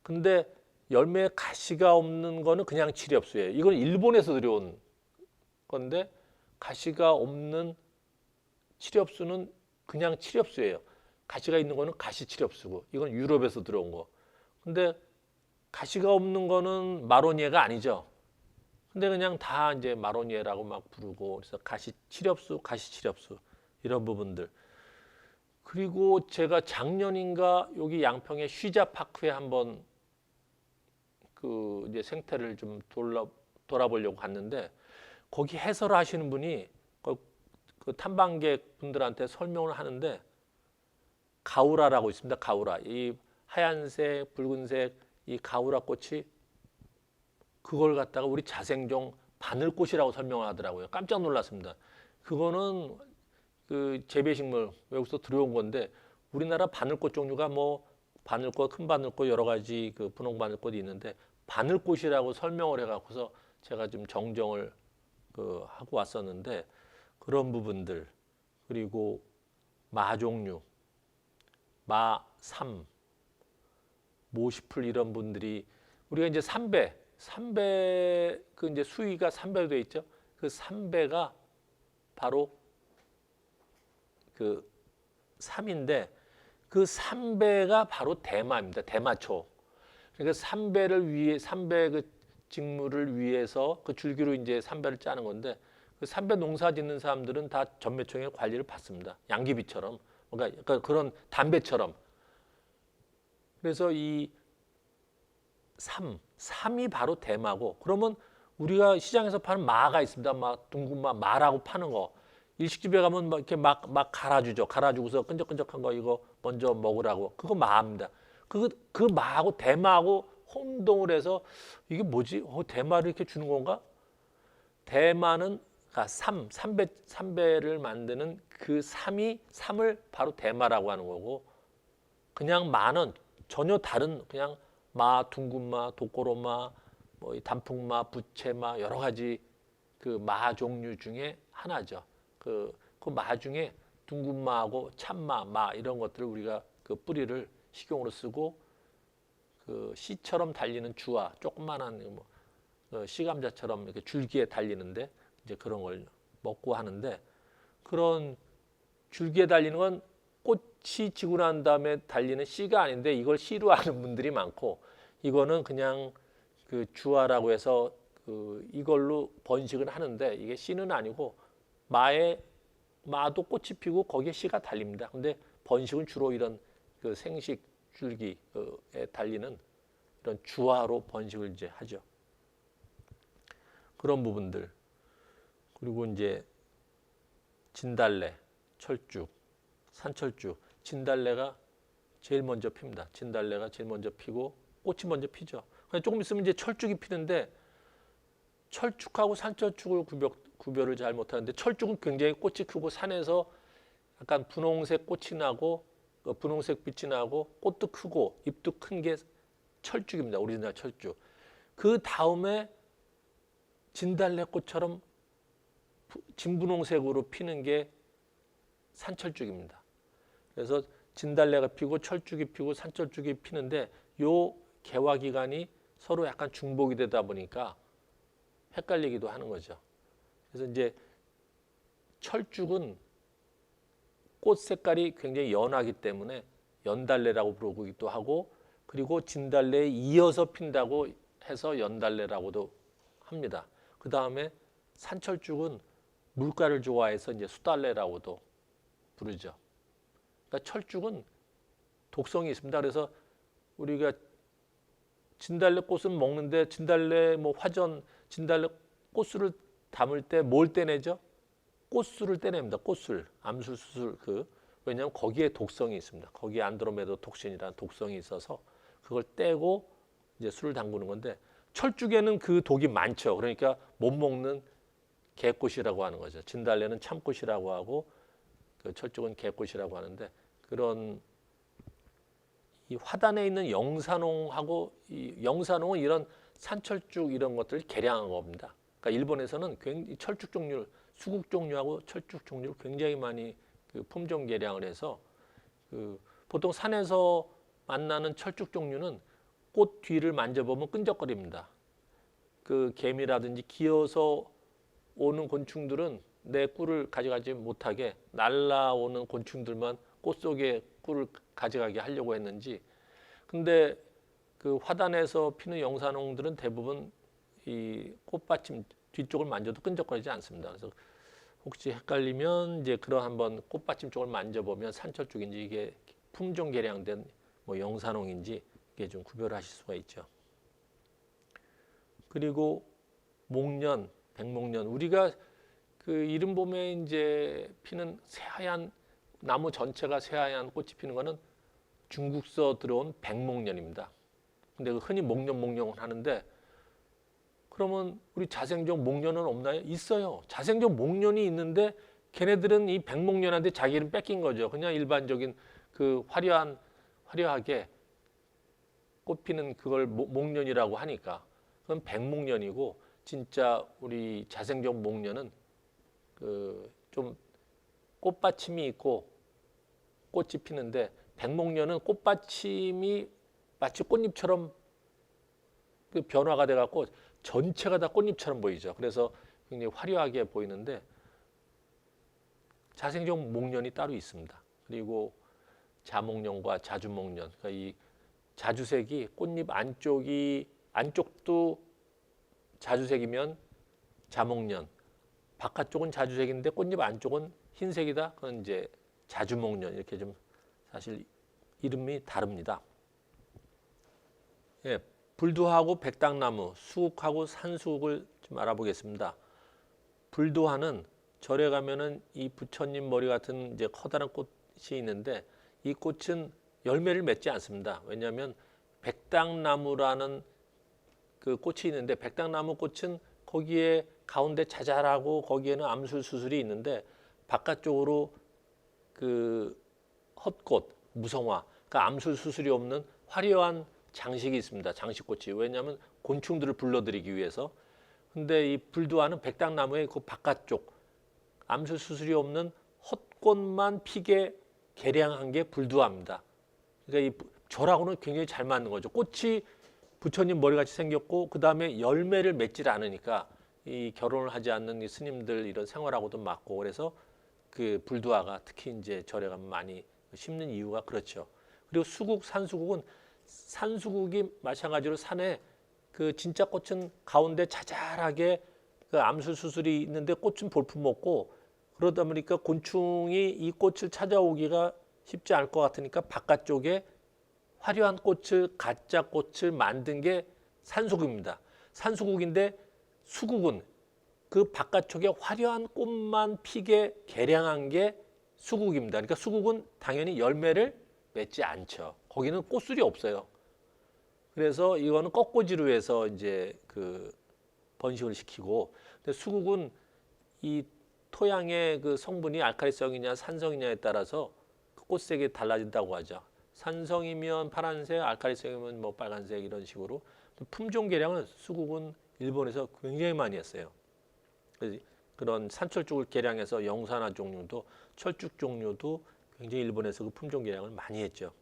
근데 열매에 가시가 없는 거는 그냥 치렵수예요. 이건 일본에서 들여온 건데 가시가 없는 치렵수는 그냥 치렵수예요. 가시가 있는 거는 가시치렵수고 이건 유럽에서 들어온 거. 근데 가시가 없는 거는 마로니에가 아니죠. 근데 그냥 다 이제 마로니에라고 막 부르고 그래서 가시치렵수, 가시치렵수 이런 부분들. 그리고 제가 작년인가 여기 양평의 쉬자파크에 한번 이제 생태를 좀 돌아보려고 갔는데 거기 해설하시는 분이 그 탐방객 분들한테 설명을 하는데 가우라라고 있습니다. 가우라. 이 하얀색, 붉은색 이 가우라 꽃이 그걸 갖다가 우리 자생종 바늘꽃이라고 설명을 하더라고요. 깜짝 놀랐습니다. 그거는 재배식물 외국에서 들여온 건데 우리나라 바늘꽃 종류가 뭐 바늘꽃, 큰 바늘꽃 여러 가지 분홍 바늘꽃이 있는데 바늘꽃이라고 설명을 해갖고서 제가 좀 정정을 하고 왔었는데 그런 부분들 그리고 마종류, 마삼, 모시풀 이런 분들이 우리가 이제 삼배 이제 수위가 3배로 되어 있죠. 그 3배가 바로 그 3인데 그 3배가 바로 대마입니다. 대마초. 그러니까 3배 직물을 위해서 그 줄기로 이제 3배를 짜는 건데 그 3배 농사 짓는 사람들은 다 전매청의 관리를 받습니다. 양귀비처럼. 그러니까 그런 담배처럼. 그래서 이 3이 바로 대마고 그러면 우리가 시장에서 파는 마가 있습니다. 둥근 마라고 파는 거. 일식집에 가면 막 이렇게 막 갈아주죠. 갈아주고서 끈적끈적한 거 이거 먼저 먹으라고. 그거 마입니다. 그 마하고 대마하고 혼동을 해서 이게 뭐지? 대마를 이렇게 주는 건가? 대마는 3배를 만드는 그 3을 바로 대마라고 하는 거고 그냥 마는 전혀 다른 그냥 마, 둥근마, 독고로마, 뭐 단풍마, 부채마 여러 가지 그 마 종류 중에 하나죠. 그 마 중에 둥근마하고 참마, 마 이런 것들을 우리가 그 뿌리를 식용으로 쓰고 그 씨처럼 달리는 주화, 조그만한 뭐 씨감자처럼 이렇게 줄기에 달리는데 이제 그런 걸 먹고 하는데 그런 줄기에 달리는 건 꽃이 지고 난 다음에 달리는 씨가 아닌데 이걸 씨로 하는 분들이 많고 이거는 그냥 그 주화라고 해서 그 이걸로 번식을 하는데 이게 씨는 아니고 마도 꽃이 피고 거기에 씨가 달립니다. 근데 번식은 주로 이런 그 생식 줄기에 달리는 이런 주화로 번식을 이제 하죠. 그런 부분들. 그리고 이제 진달래, 철쭉, 산철쭉. 진달래가 제일 먼저 핍니다. 진달래가 제일 먼저 피고 꽃이 먼저 피죠. 조금 있으면 이제 철쭉이 피는데 철쭉하고 산철쭉을 구별을 잘 못하는데 철쭉은 굉장히 꽃이 크고 산에서 약간 분홍색 꽃이 나고 분홍색 빛이 나고 꽃도 크고 잎도 큰 게 철쭉입니다. 오리지널 철쭉. 그 다음에 진달래꽃처럼 진분홍색으로 피는 게 산철쭉입니다. 그래서 진달래가 피고 철쭉이 피고 산철쭉이 피는데 요 개화 기간이 서로 약간 중복이 되다 보니까 헷갈리기도 하는 거죠. 그래서 이제 철쭉은 꽃 색깔이 굉장히 연하기 때문에 연달래라고 부르기도 하고 그리고 진달래에 이어서 핀다고 해서 연달래라고도 합니다. 그 다음에 산철쭉은 물가를 좋아해서 이제 수달래라고도 부르죠. 그러니까 철쭉은 독성이 있습니다. 그래서 우리가 진달래 꽃은 먹는데 진달래 뭐 화전 진달래 꽃술을 담을 때 뭘 떼내죠? 꽃술을 떼냅니다. 꽃술, 암술, 수술 왜냐하면 거기에 독성이 있습니다. 거기에 안드로메다 톡신이라는 독성이 있어서 그걸 떼고 이제 술을 담그는 건데 철쭉에는 그 독이 많죠. 그러니까 못 먹는 개꽃이라고 하는 거죠. 진달래는 참꽃이라고 하고 그 철쭉은 개꽃이라고 하는데 그런 이 화단에 있는 영산홍하고 이 영산홍은 이런 산철쭉 이런 것들을 개량한 겁니다. 그러니까 일본에서는 굉장히 철쭉 종류, 수국 종류하고 철쭉 종류를 굉장히 많이 그 품종 개량을 해서 그 보통 산에서 만나는 철쭉 종류는 꽃 뒤를 만져보면 끈적거립니다. 그 개미라든지 기어서 오는 곤충들은 내 꿀을 가져가지 못하게 날라오는 곤충들만 꽃 속에 꿀을 가져가게 하려고 했는지 근데 그 화단에서 피는 영산홍들은 대부분 이 꽃받침 뒤쪽을 만져도 끈적거리지 않습니다. 그래서 혹시 헷갈리면 이제 그런 한번 꽃받침 쪽을 만져보면 산철쭉인지 이게 품종 개량된 뭐 영산홍인지 이게 좀 구별하실 수가 있죠. 그리고 목련, 백목련 우리가 그 이른 봄에 이제 피는 새하얀 나무 전체가 새하얀 꽃이 피는 거는 중국서 들어온 백목련입니다. 근데 흔히 목련 하는데 그러면 우리 자생종 목련은 없나요? 있어요. 자생종 목련이 있는데 걔네들은 이 백목련한테 자기 이름 뺏긴 거죠. 그냥 일반적인 그 화려하게 꽃 피는 그걸 목련이라고 하니까 그건 백목련이고 진짜 우리 자생종 목련은 그 좀 꽃받침이 있고 꽃이 피는데 백목련은 꽃받침이 마치 꽃잎처럼 그 변화가 돼 갖고 전체가 다 꽃잎처럼 보이죠. 그래서 굉장히 화려하게 보이는데 자생종 목련이 따로 있습니다. 그리고 자목련과 자주목련, 그러니까 이 자주색이 꽃잎 안쪽도 자주색이면 자목련, 바깥쪽은 자주색인데 꽃잎 안쪽은 흰색이다. 그건 이제 자주목련 이렇게 좀 사실 이름이 다릅니다. 예, 불두하고 백당나무, 수국하고 산수국을 좀 알아보겠습니다. 불두하는 절에 가면은 이 부처님 머리 같은 이제 커다란 꽃이 있는데 이 꽃은 열매를 맺지 않습니다. 왜냐하면 백당나무라는 그 꽃이 있는데 백당나무 꽃은 거기에 가운데 자잘하고 거기에는 암술수술이 있는데 바깥쪽으로 그 헛꽃, 무성화, 그러니까 암술수술이 없는 화려한 장식이 있습니다. 장식꽃이. 왜냐하면 곤충들을 불러들이기 위해서. 근데 이 불두화는 백당나무의 그 바깥쪽 암술 수술이 없는 헛꽃만 피게 개량한 게 불두화입니다. 그러니까 이 절하고는 굉장히 잘 맞는 거죠. 꽃이 부처님 머리같이 생겼고 그 다음에 열매를 맺질 않으니까 이 결혼을 하지 않는 이 스님들 이런 생활하고도 맞고 그래서 그 불두화가 특히 이제 절에 가면 많이 심는 이유가 그렇죠. 그리고 수국, 산수국은 산수국이 마찬가지로 산에 그 진짜 꽃은 가운데 자잘하게 그 암술 수술이 있는데 꽃은 볼품 없고 그러다 보니까 곤충이 이 꽃을 찾아오기가 쉽지 않을 것 같으니까 바깥쪽에 화려한 꽃을 가짜 꽃을 만든 게 산수국입니다. 산수국인데 수국은 그 바깥쪽에 화려한 꽃만 피게 개량한 게 수국입니다. 그러니까 수국은 당연히 열매를 맺지 않죠. 거기는 꽃술이 없어요. 그래서 이거는 꺾꽂이로 해서 이제 그 번식을 시키고, 근데 수국은 이 토양의 그 성분이 알칼리성이냐 산성이냐에 따라서 그 꽃색이 달라진다고 하죠. 산성이면 파란색, 알칼리성이면 뭐 빨간색 이런 식으로. 품종 개량은 수국은 일본에서 굉장히 많이 했어요. 그런 산철쭉을 개량해서 영산화 종류도 철쭉 종류도 굉장히 일본에서 그 품종 개량을 많이 했죠.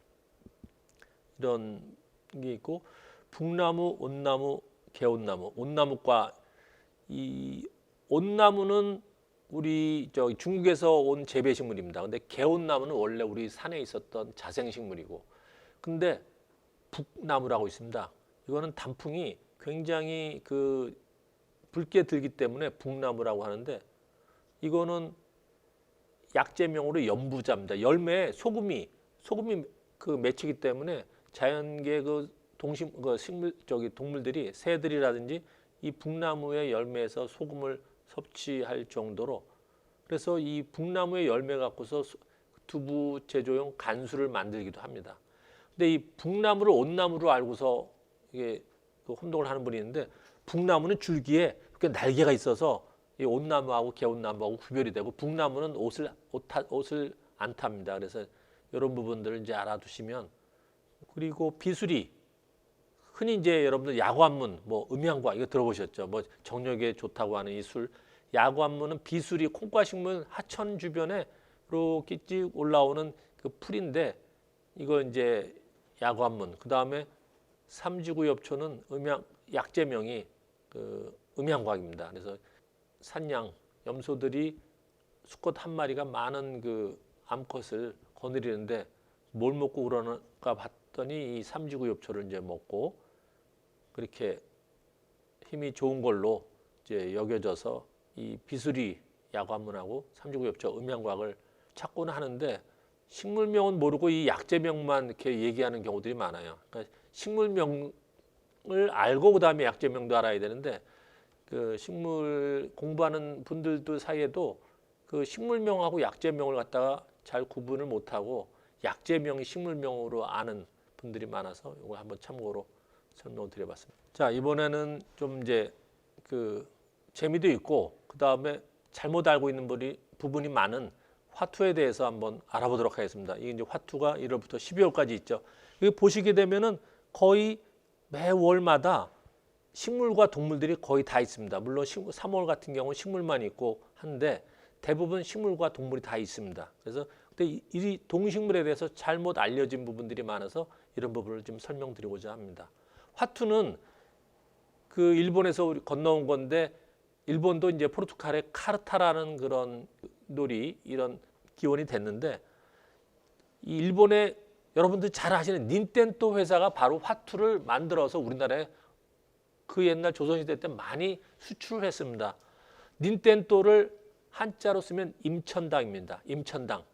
이런 게 있고 북나무, 온나무, 개온나무. 온나무과 이 온나무는 우리 저 중국에서 온 재배식물입니다. 근데 개온나무는 원래 우리 산에 있었던 자생식물이고, 근데 북나무라고 있습니다. 이거는 단풍이 굉장히 그 붉게 들기 때문에 북나무라고 하는데 이거는 약재명으로 연부자입니다. 열매에 소금이 그 맺히기 때문에 자연계 그 식물 동물들이 새들이라든지 이 북나무의 열매에서 소금을 섭취할 정도로, 그래서 이 북나무의 열매 갖고서 두부 제조용 간수를 만들기도 합니다. 근데 이 북나무를 온나무로 알고서 이게 그 혼동을 하는 분이 있는데, 북나무는 줄기에 이렇게 날개가 있어서 이 온나무하고 개온나무하고 구별이 되고 북나무는 옷을 안 탑니다. 그래서 이런 부분들을 이제 알아두시면, 그리고 비수리, 흔히 이제 여러분들 야관문, 뭐 음양과 이거 들어보셨죠? 뭐 정력에 좋다고 하는 이 술. 야관문은 비수리, 콩과식물 하천 주변에 이렇게 쭉 올라오는 그 풀인데 이거 이제 야관문. 그 다음에 삼지구엽초는 약재명이 그 음양과입니다. 그래서 산양, 염소들이 수컷 한 마리가 많은 그 암컷을 거느리는데 뭘 먹고 그러는가 봤더니 이 삼지구엽초를 이제 먹고 그렇게 힘이 좋은 걸로 이제 여겨져서 이 비수리 야관문하고 삼지구엽초 음양과학을 찾고는 하는데 식물명은 모르고 이 약재명만 이렇게 얘기하는 경우들이 많아요. 그러니까 식물명을 알고 그다음에 약재명도 알아야 되는데 그 식물 공부하는 분들도 사이에도 그 식물명하고 약재명을 갖다가 잘 구분을 못하고 약재명이 식물명으로 아는 분들이 많아서 이거 한번 참고로 설명을 드려봤습니다. 자, 이번에는 좀 이제 그 재미도 있고 그 다음에 잘못 알고 있는 부분이 많은 화투에 대해서 한번 알아보도록 하겠습니다. 이게 이제 화투가 1월부터 12월까지 있죠. 여기 보시게 되면은 거의 매월마다 식물과 동물들이 거의 다 있습니다. 물론 3월 같은 경우는 식물만 있고 한데 대부분 식물과 동물이 다 있습니다. 그래서 근데 이 동식물에 대해서 잘못 알려진 부분들이 많아서 이런 부분을 좀 설명드리고자 합니다. 화투는 그 일본에서 건너온 건데 일본도 이제 포르투갈의 카르타라는 그런 놀이 이런 기원이 됐는데 이 일본의 여러분들 잘 아시는 닌텐도 회사가 바로 화투를 만들어서 우리나라에 그 옛날 조선시대 때 많이 수출을 했습니다. 닌텐도를 한자로 쓰면 임천당입니다. 임천당.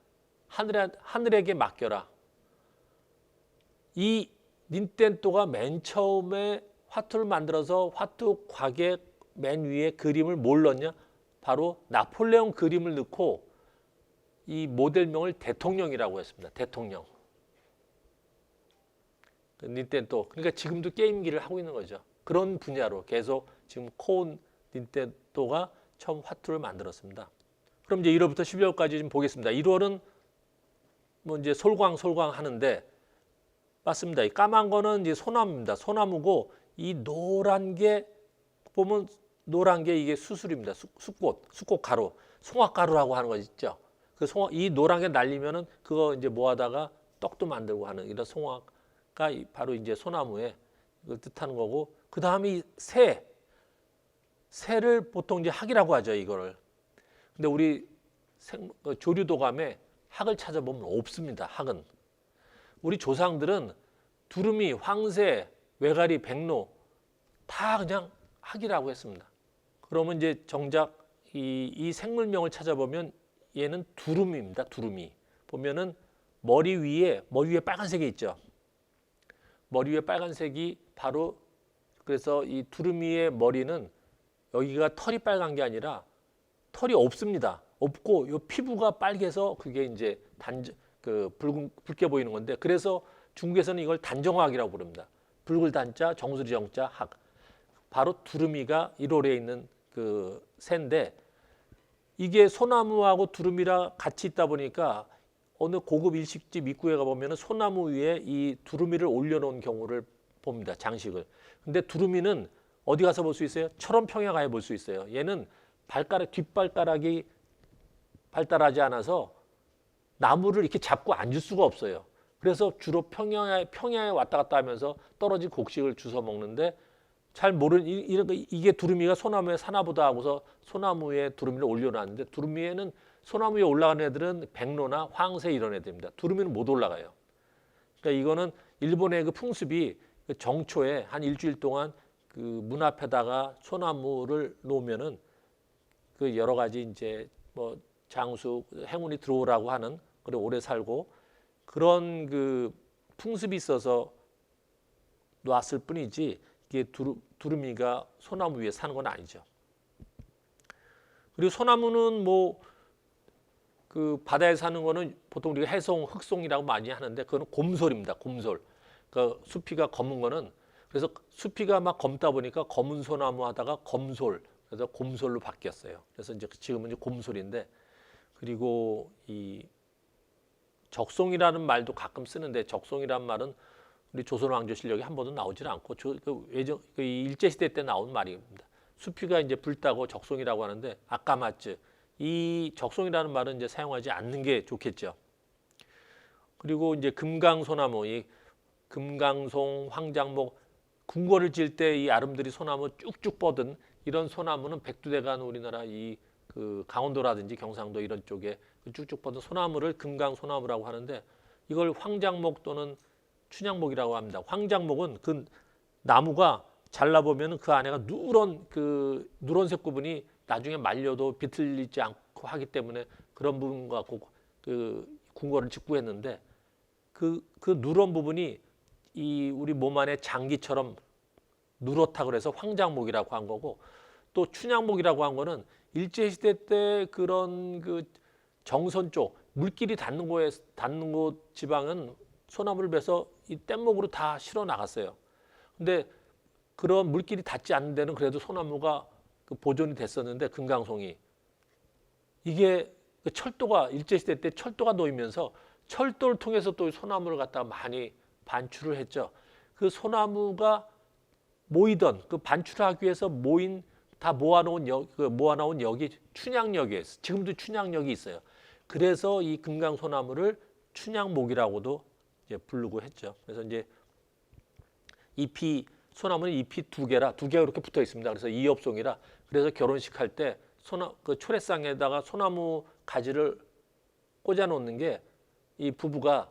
하늘에게 맡겨라. 이 닌텐도가 맨 처음에 화투를 만들어서 화투 곽의 맨 위에 그림을 뭘 넣냐? 바로 나폴레옹 그림을 넣고 이 모델명을 대통령이라고 했습니다. 대통령. 닌텐도. 그러니까 지금도 게임기를 하고 있는 거죠. 그런 분야로 계속 지금 코온 닌텐도가 처음 화투를 만들었습니다. 그럼 이제 1월부터 12월까지 좀 보겠습니다. 1월은 뭐 이제 솔광 하는데 맞습니다. 이 까만 거는 이제 소나무입니다. 소나무고 이 노란 게 보면 노란 게 이게 수술입니다. 숫꽃 가루, 송화 가루라고 하는 거 있죠. 그 이 노란 게 날리면은 그거 이제 모아다가 떡도 만들고 하는 이런 송화가 바로 이제 소나무의 이걸 뜻하는 거고, 그 다음에 새를 보통 이제 학이라고 하죠, 이거를. 근데 우리 조류도감에 학을 찾아보면 없습니다. 학은 우리 조상들은 두루미, 황새, 외가리, 백로 다 그냥 학이라고 했습니다. 그러면 이제 정작 이 생물명을 찾아보면 얘는 두루미입니다. 두루미. 보면은 머리 위에 빨간색이 있죠. 머리 위에 빨간색이 바로, 그래서 이 두루미의 머리는 여기가 털이 빨간 게 아니라 털이 없습니다. 없고 요 피부가 빨개서 그게 이제 붉게 보이는 건데, 그래서 중국에서는 이걸 단정학이라고 부릅니다. 붉을 단자, 정수리 정자, 학. 바로 두루미가 1월에 있는 그 새인데, 이게 소나무하고 두루미랑 같이 있다 보니까 어느 고급 일식집 입구에 가보면 소나무 위에 이 두루미를 올려놓은 경우를 봅니다. 장식을. 근데 두루미는 어디 가서 볼 수 있어요? 철원평야 가야 볼 수 있어요. 얘는 뒷발가락이 발달하지 않아서 나무를 이렇게 잡고 앉을 수가 없어요. 그래서 주로 평야에 왔다 갔다 하면서 떨어진 곡식을 주워 먹는데, 잘 모르는 이게 두루미가 소나무에 사나보다 하고서 소나무에 두루미를 올려놨는데, 두루미에는 소나무 위에 올라가는 애들은 백로나 황새 이런 애들입니다. 두루미는 못 올라가요. 그러니까 이거는 일본의 그 풍습이 정초에 한 일주일 동안 그 문 앞에다가 소나무를 놓으면은 그 여러 가지 이제 뭐 장수, 행운이 들어오라고 하는, 그리고 오래 살고 그런 그 풍습이 있어서 놨을 뿐이지, 이게 두루미가 소나무 위에 사는 건 아니죠. 그리고 소나무는 뭐 그 바다에 사는 거는 보통 우리가 해송, 흑송이라고 많이 하는데, 그거는 곰솔입니다. 곰솔. 그 수피가 검은 거는, 그래서 수피가 막 검다 보니까 검은 소나무 하다가 검솔, 그래서 곰솔로 바뀌었어요. 그래서 이제 지금은 이제 곰솔인데, 그리고 이 적송이라는 말도 가끔 쓰는데, 적송이라는 말은 우리 조선 왕조실력에 한 번도 나오질 않고 일제시대 때 나온 말입니다. 수피가 이제 붉다고 적송이라고 하는데, 아까마츠, 이 적송이라는 말은 이제 사용하지 않는 게 좋겠죠. 그리고 이제 금강소나무, 이 금강송, 황장목, 궁궐을 지을 때 이 아름드리 소나무 쭉쭉 뻗은 이런 소나무는 백두대간 우리나라 이 그 강원도라든지 경상도 이런 쪽에 쭉쭉 뻗은 소나무를 금강소나무라고 하는데, 이걸 황장목 또는 춘향목이라고 합니다. 황장목은 그 나무가 잘라보면 그 안에가 누런색 부분이 나중에 말려도 비틀리지 않고 하기 때문에 그런 부분 갖고 그 궁궐을 짓고 했는데, 그 누런 부분이 이 우리 몸 안에 장기처럼 누렇다 그래서 황장목이라고 한 거고, 또 춘향목이라고 한 거는 일제시대 때 그런 그 정선 쪽 물길이 닿는 곳 지방은 소나무를 베서 이 뗏목으로 다 실어 나갔어요. 근데 그런 물길이 닿지 않는 데는 그래도 소나무가 그 보존이 됐었는데, 금강송이 이게 그 철도가 일제시대 때 철도가 놓이면서 철도를 통해서 또 소나무를 갖다가 많이 반출을 했죠. 그 소나무가 모이던 그 반출하기 위해서 모아놓은 역이 춘향역이에요. 지금도 춘향역이 있어요. 그래서 이 금강소나무를 춘향목이라고도 이제 부르고 했죠. 그래서 이제 소나무는 잎이 두 개가 이렇게 붙어 있습니다. 그래서 이엽송이라, 그래서 결혼식 할 때 그 초래상에다가 소나무 가지를 꽂아 놓는 게 이 부부가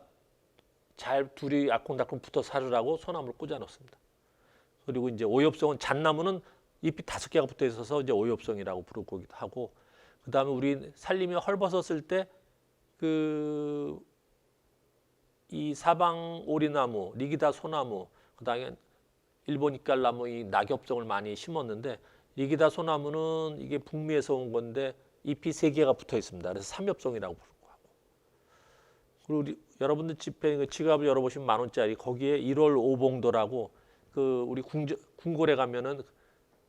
잘 둘이 알콩달콩 붙어 살으라고 소나무를 꽂아 놓습니다. 그리고 이제 오엽송은 잣나무는 잎이 5개가 붙어 있어서 이제 오엽송이라고 부르기도 하고, 그다음에 우리 살림에 헐벗었을 때 이 사방 오리나무, 리기다 소나무, 그다음에 일본 이깔나무, 이 낙엽송을 많이 심었는데, 리기다 소나무는 이게 북미에서 온 건데 잎이 3개가 붙어 있습니다. 그래서 삼엽송이라고 부르고 하고. 그리고 여러분들 집에 지갑을 열어보시면 10,000원짜리, 거기에 1월 오봉도라고 그 우리 궁궐에 가면은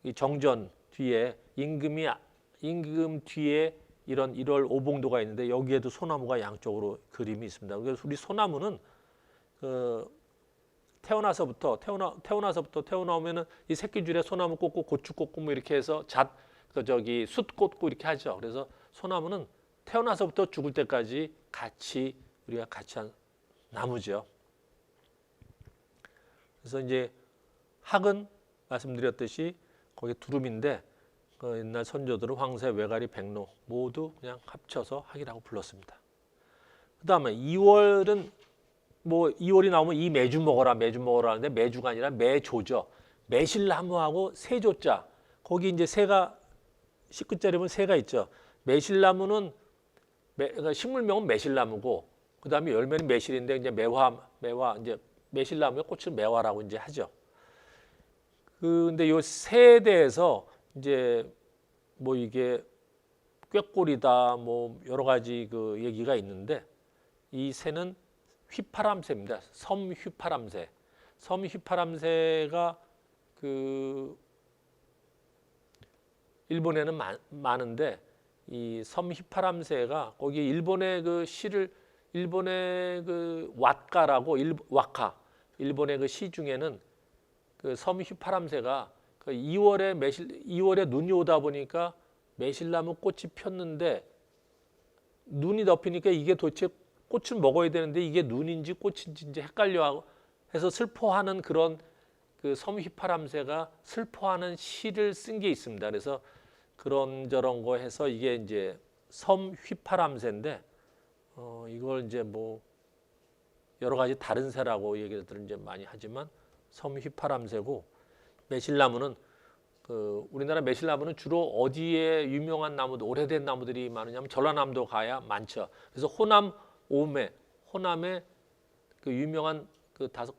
이 정전 뒤에 임금 뒤에 이런 1월 오봉도가 있는데, 여기에도 소나무가 양쪽으로 그림이 있습니다. 그래서 우리 소나무는 태어나서부터 태어나오면은 이 새끼줄에 소나무 꽂고 고추 꽂고 뭐 이렇게 해서 숯 꽂고 이렇게 하죠. 그래서 소나무는 태어나서부터 죽을 때까지 우리가 같이 한 나무죠. 그래서 이제 학은 말씀드렸듯이 거기 두lum인데 그 옛날 선조들은 황새, 외가리, 백로 모두 그냥 합쳐서 학이라고 불렀습니다. 그다음에 2월은 뭐 2월이 나오면 이 매주 먹어라 하는데 매주가 아니라 매조죠. 매실나무하고 세조자 거기 이제 새가 19자리면 새가 있죠. 매실나무는 그러니까 식물명은 매실나무고 그다음에 열매는 매실인데 이제 매화 이제 매실나무의 꽃을 매화라고 이제 하죠. 근데 요 새에 대해서 이제 뭐 이게 꾀꼬리다 뭐 여러 가지 그 얘기가 있는데 이 새는 휘파람새입니다. 섬휘파람새. 섬휘파람새가 그 일본에는 많은데 이 섬휘파람새가 거기 일본의 그 시를 일본의 그 왓가라고 일본의 그 시 중에는 그 섬휘파람새가 그 2월에 눈이 오다 보니까 매실나무 꽃이 폈는데 눈이 덮이니까 이게 도대체 꽃을 먹어야 되는데 이게 눈인지 꽃인지 이제 헷갈려 해서 슬퍼하는 그런 그 섬휘파람새가 슬퍼하는 시를 쓴 게 있습니다. 그래서 그런저런 거 해서 이게 이제 섬휘파람새인데 이걸 이제 뭐 여러 가지 다른 새라고 얘기들은 이제 많이 하지만 섬휘파람새고 매실나무는 그 우리나라 매실나무는 주로 어디에 유명한 나무도 오래된 나무들이 많으냐면 전라남도 가야 많죠. 그래서 호남의 그 유명한 그 다섯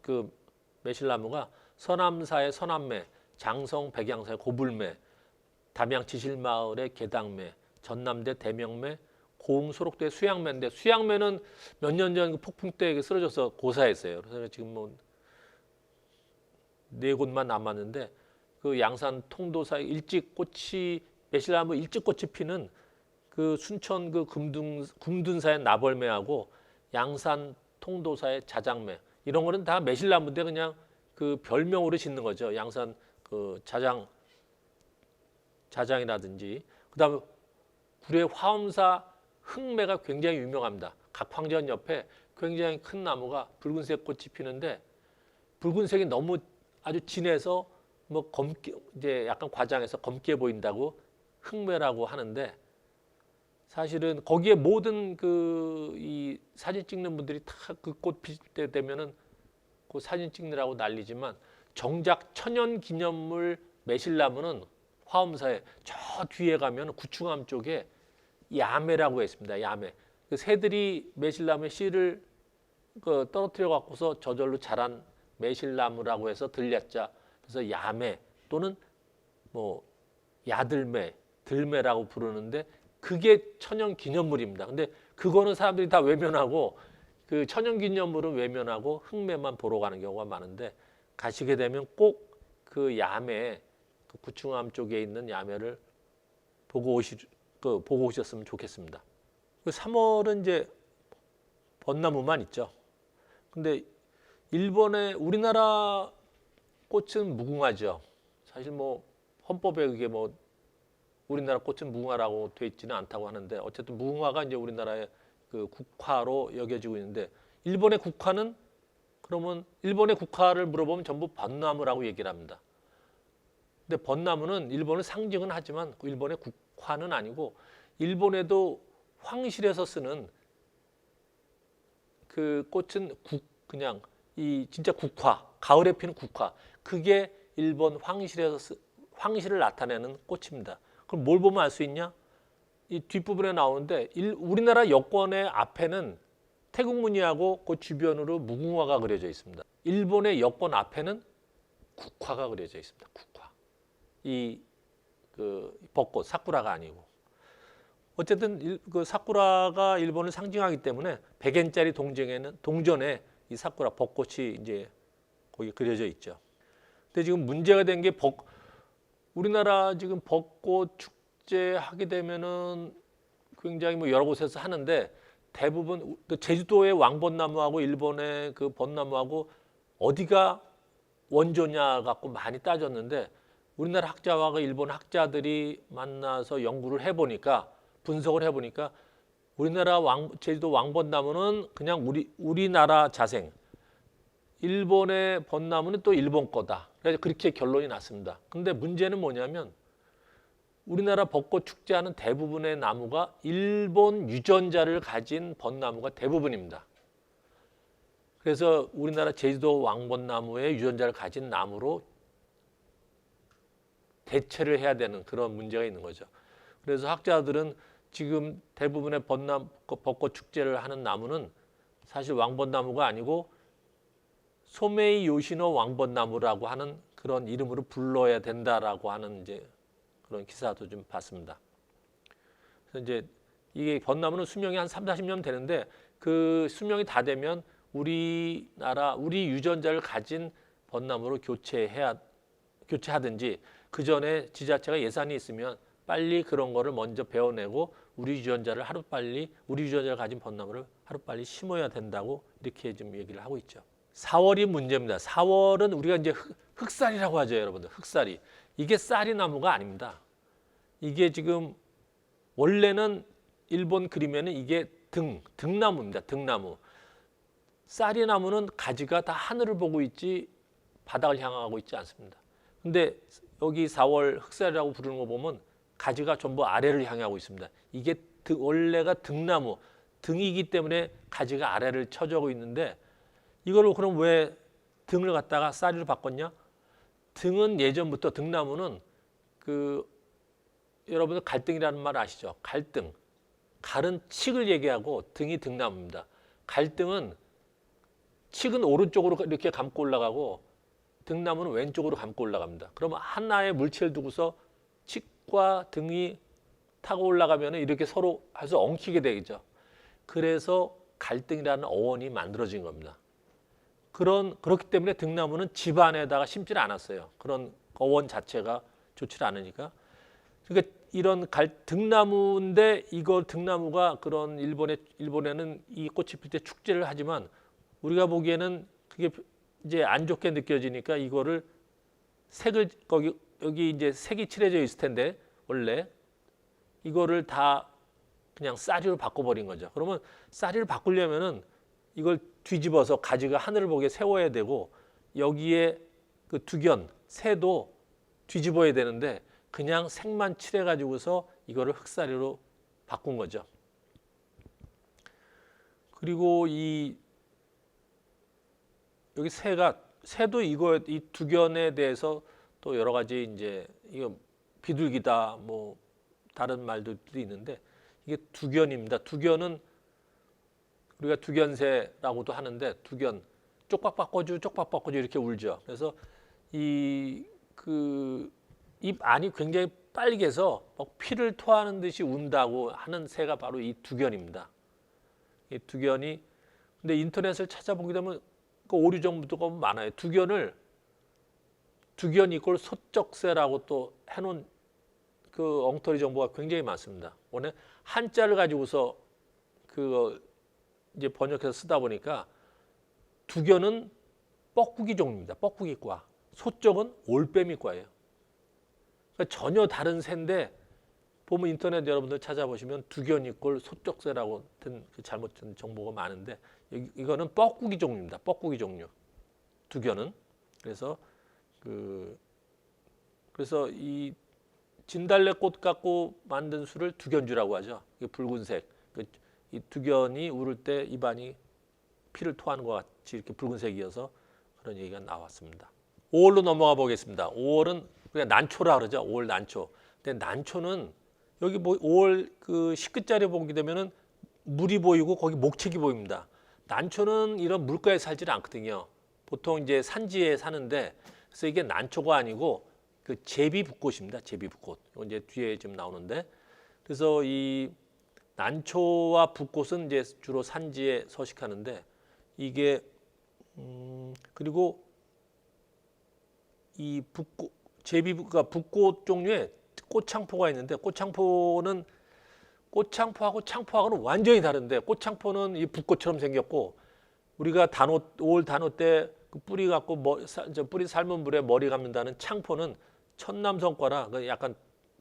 그 매실나무가 서남사의 서남매, 장성 백양사의 고불매, 담양 지실마을의 계당매, 전남대 대명매, 고흥 소록대 수양매인데 수양매는 몇 년 전 폭풍 때 쓰러져서 고사했어요. 그래서 지금 뭐 네 곳만 남았는데 그 양산 통도사의 매실나무 일찍 꽃이 피는 그 순천 그 금둔사의 나벌매하고 양산 통도사의 자장매 이런 거는 다 매실나무인데 그냥 그 별명으로 짓는 거죠. 양산 그 자장이라든지 그다음에 구례 화엄사 흑매가 굉장히 유명합니다. 각황전 옆에 굉장히 큰 나무가 붉은색 꽃이 피는데 붉은색이 너무 아주 진해서 뭐 검게 이제 약간 과장해서 검게 보인다고 흑매라고 하는데 사실은 거기에 모든 그 이 사진 찍는 분들이 다 그 꽃 필 때 되면은 그 사진 찍느라고 난리지만 정작 천연기념물 매실나무는 화엄사에 저 뒤에 가면 구충암 쪽에 야매라고 있습니다. 야매. 그 새들이 매실나무의 씨를 그 떨어뜨려 갖고서 저절로 자란 매실나무라고 해서 들렸자. 그래서 야매 또는 뭐 야들매, 들매라고 부르는데 그게 천연기념물입니다. 근데 그거는 사람들이 다 외면하고 그 천연기념물은 외면하고 흑매만 보러 가는 경우가 많은데 가시게 되면 꼭 그 야매, 그 구충암 쪽에 있는 야매를 보고 오셨으면 좋겠습니다. 그 3월은 이제 벚나무만 있죠. 근데 우리나라 꽃은 무궁화죠. 사실 뭐 헌법에 그게 뭐 우리나라 꽃은 무궁화라고 돼 있지는 않다고 하는데 어쨌든 무궁화가 이제 우리나라의 그 국화로 여겨지고 있는데 일본의 국화는 그러면 일본의 국화를 물어보면 전부 벚나무라고 얘기를 합니다. 근데 벚나무는 일본을 상징은 하지만 일본의 국화는 아니고 일본에도 황실에서 쓰는 그 꽃은 그냥 이 진짜 국화, 가을에 피는 국화. 그게 일본 황실을 나타내는 꽃입니다. 그럼 뭘 보면 알 수 있냐? 이 뒷부분에 나오는데 우리나라 여권의 앞에는 태국무늬하고 그 주변으로 무궁화가 그려져 있습니다. 일본의 여권 앞에는 국화가 그려져 있습니다. 국화. 그 벚꽃, 사쿠라가 아니고. 어쨌든 그 사쿠라가 일본을 상징하기 때문에 100엔짜리 동전에 이 사쿠라 벚꽃이 이제 거기 그려져 있죠. 근데 지금 문제가 된 게 우리나라 지금 벚꽃 축제 하게 되면은 굉장히 뭐 여러 곳에서 하는데 대부분 제주도의 왕벚나무하고 일본의 그 벚나무하고 어디가 원조냐 갖고 많이 따졌는데 우리나라 학자와 그 일본 학자들이 만나서 연구를 해보니까 분석을 해보니까 우리나라 제주도 왕벚나무는 그냥 우리나라 자생, 일본의 벚나무는 또 일본 거다. 그래서 그렇게 결론이 났습니다. 근데 문제는 뭐냐면 우리나라 벚꽃 축제하는 대부분의 나무가 일본 유전자를 가진 벚나무가 대부분입니다. 그래서 우리나라 제주도 왕벚나무의 유전자를 가진 나무로 대체를 해야 되는 그런 문제가 있는 거죠. 그래서 학자들은 지금 대부분의 벚꽃 축제를 하는 나무는 사실 왕벚나무가 아니고 소메이 요시노 왕벚나무라고 하는 그런 이름으로 불러야 된다라고 하는 이제 그런 기사도 좀 봤습니다. 그래서 이제 이게 벚나무는 수명이 한 3, 40년 되는데 그 수명이 다 되면 우리 유전자를 가진 벚나무로 교체하든지 그 전에 지자체가 예산이 있으면 빨리 그런 거를 먼저 배워내고 우리 유전자를 가진 벚나무를 하루빨리 심어야 된다고 이렇게 좀 얘기를 하고 있죠. 4월이 문제입니다. 4월은 우리가 이제 흑쌀이라고 하죠, 여러분들. 흑쌀이. 이게 쌀이 나무가 아닙니다. 이게 지금 원래는 일본 그림에는 이게 등나무입니다. 등나무. 쌀이 나무는 가지가 다 하늘을 보고 있지 바닥을 향하고 있지 않습니다. 근데 여기 4월 흑쌀이라고 부르는 거 보면 가지가 전부 아래를 향하고 있습니다. 이게 원래가 등나무, 등이기 때문에 가지가 아래를 쳐져고 있는데 이거를 그럼 왜 등을 갖다가 쌀이로 바꿨냐? 등은 예전부터 등나무는 여러분들 갈등이라는 말 아시죠? 갈등. 갈은 칡을 얘기하고 등이 등나무입니다. 갈등은 칡은 오른쪽으로 이렇게 감고 올라가고 등나무는 왼쪽으로 감고 올라갑니다. 그러면 하나의 물체를 두고서 칡과 등이 타고 올라가면 이렇게 서로 해서 엉키게 되죠. 그래서 갈등이라는 어원이 만들어진 겁니다. 그렇기 때문에 등나무는 집 안에다가 심지를 않았어요. 그런 어원 자체가 좋지 않으니까. 그러니까 이런 등나무인데 이거 등나무가 그런 일본에는 이 꽃이 필 때 축제를 하지만 우리가 보기에는 그게 이제 안 좋게 느껴지니까 이거를 색을 여기 이제 색이 칠해져 있을 텐데 원래 이거를 다 그냥 쌀이로 바꿔버린 거죠. 그러면 쌀이로 바꾸려면은 이걸 뒤집어서 가지가 하늘을 보게 세워야 되고 여기에 그 두견, 새도 뒤집어야 되는데 그냥 색만 칠해가지고서 이거를 흑쌀이로 바꾼 거죠. 그리고 여기 새도 이 두견에 대해서 또 여러 가지 이제 이거 비둘기다 뭐 다른 말들도 있는데 이게 두견입니다. 두견은 우리가 두견새라고도 하는데 두견 쪽박바꿔주 이렇게 울죠. 그래서 이 입 안이 굉장히 빨개서 막 피를 토하는 듯이 운다고 하는 새가 바로 이 두견입니다. 이 두견이 근데 인터넷을 찾아보게 되면 그 오류 정보가 많아요. 두견 이꼴 소쩍새라고 또 해놓은 그 엉터리 정보가 굉장히 많습니다. 오늘 한자를 가지고서 이제 번역해서 쓰다 보니까 두견은 뻐꾸기 종류입니다. 뻐꾸기과. 소쩍은 올빼미과예요. 그러니까 전혀 다른 새인데 보면 인터넷 여러분들 찾아보시면 두견 이꼴 소쩍새라고 든 잘못된 정보가 많은데 이거는 뻐꾸기 종류입니다. 뻐꾸기 종류. 두견은 그래서 이 진달래꽃 갖고 만든 술을 두견주라고 하죠. 이게 붉은색. 이 두견이 울을 때 입안이 피를 토하는 것 같이 이렇게 붉은색이어서 그런 얘기가 나왔습니다. 5월로 넘어가 보겠습니다. 5월은 우리가 난초라 그러죠. 5월 난초. 근데 난초는 여기 뭐 5월 그 10글자리 보게 되면은 물이 보이고 거기 목책이 보입니다. 난초는 이런 물가에 살지 않거든요. 보통 이제 산지에 사는데 그래서 이게 난초가 아니고 그 제비붓꽃입니다. 제비붓꽃. 이건 이제 뒤에 좀 나오는데 그래서 이 난초와 붓꽃은 이제 주로 산지에 서식하는데 이게 그리고 이 붓꽃 종류의 꽃창포가 있는데 꽃창포는 꽃창포하고 창포하고는 완전히 다른데, 꽃창포는 이 붓꽃처럼 생겼고, 우리가 5월 단오 때 그 뿌리 갖고 뿌리 삶은 물에 머리 감는다는 창포는 천남성과라 그 약간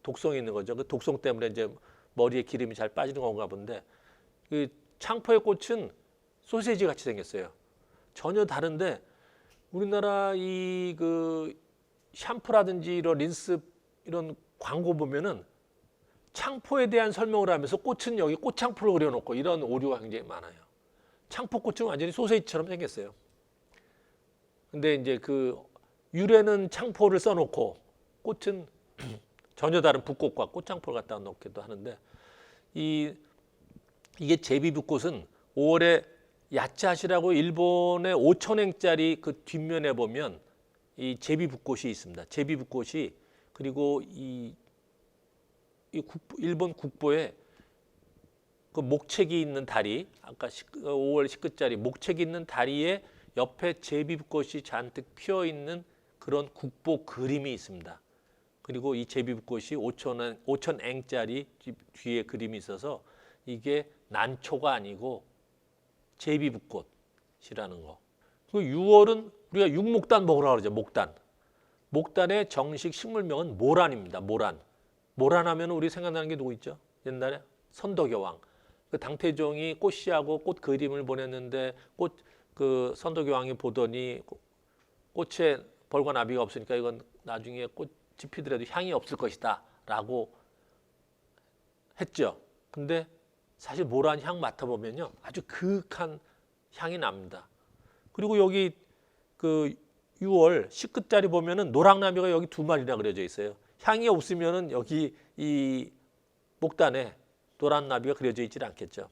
독성이 있는 거죠. 그 독성 때문에 이제 머리에 기름이 잘 빠지는 건가 본데, 그 창포의 꽃은 소세지 같이 생겼어요. 전혀 다른데, 우리나라 이 그 샴푸라든지 이런 린스 이런 광고 보면은 창포에 대한 설명을 하면서 꽃은 여기 꽃창포를 그려놓고 이런 오류가 굉장히 많아요. 창포꽃은 완전히 소세지처럼 생겼어요. 근데 이제 그 유래는 창포를 써놓고 꽃은 전혀 다른 붓꽃과 꽃창포를 갖다 놓기도 하는데, 이게 제비붓꽃은 5월에 야차시라고 일본의 5,000행짜리 그 뒷면에 보면 이 제비붓꽃이 있습니다. 제비붓꽃이, 그리고 일본 국보에 그 목책이 있는 다리, 아까 5월 19짜리 목책이 있는 다리에 옆에 제비붓꽃이 잔뜩 피어 있는 그런 국보 그림이 있습니다. 그리고 이 제비붓꽃이 5,000앵짜리 뒤에 그림이 있어서 이게 난초가 아니고 제비붓꽃이라는 거. 그리고 6월은 우리가 육목단 먹으라 그러죠. 목단. 목단의 정식 식물명은 모란입니다. 모란. 모란하면 우리 생각나는 게 누구 있죠? 옛날에 선덕여왕. 그 당태종이 꽃씨하고 꽃 그림을 보냈는데 그 선덕여왕이 보더니 꽃에 벌과 나비가 없으니까 이건 나중에 꽃이 피더라도 향이 없을 것이다 라고 했죠. 근데 사실 모란 향 맡아보면요, 아주 그윽한 향이 납니다. 그리고 여기 그 6월 19짜리 보면은 노랑나비가 여기 2마리나 그려져 있어요. 향이 없으면은 여기 이 목단에 노란 나비가 그려져 있질 않겠죠.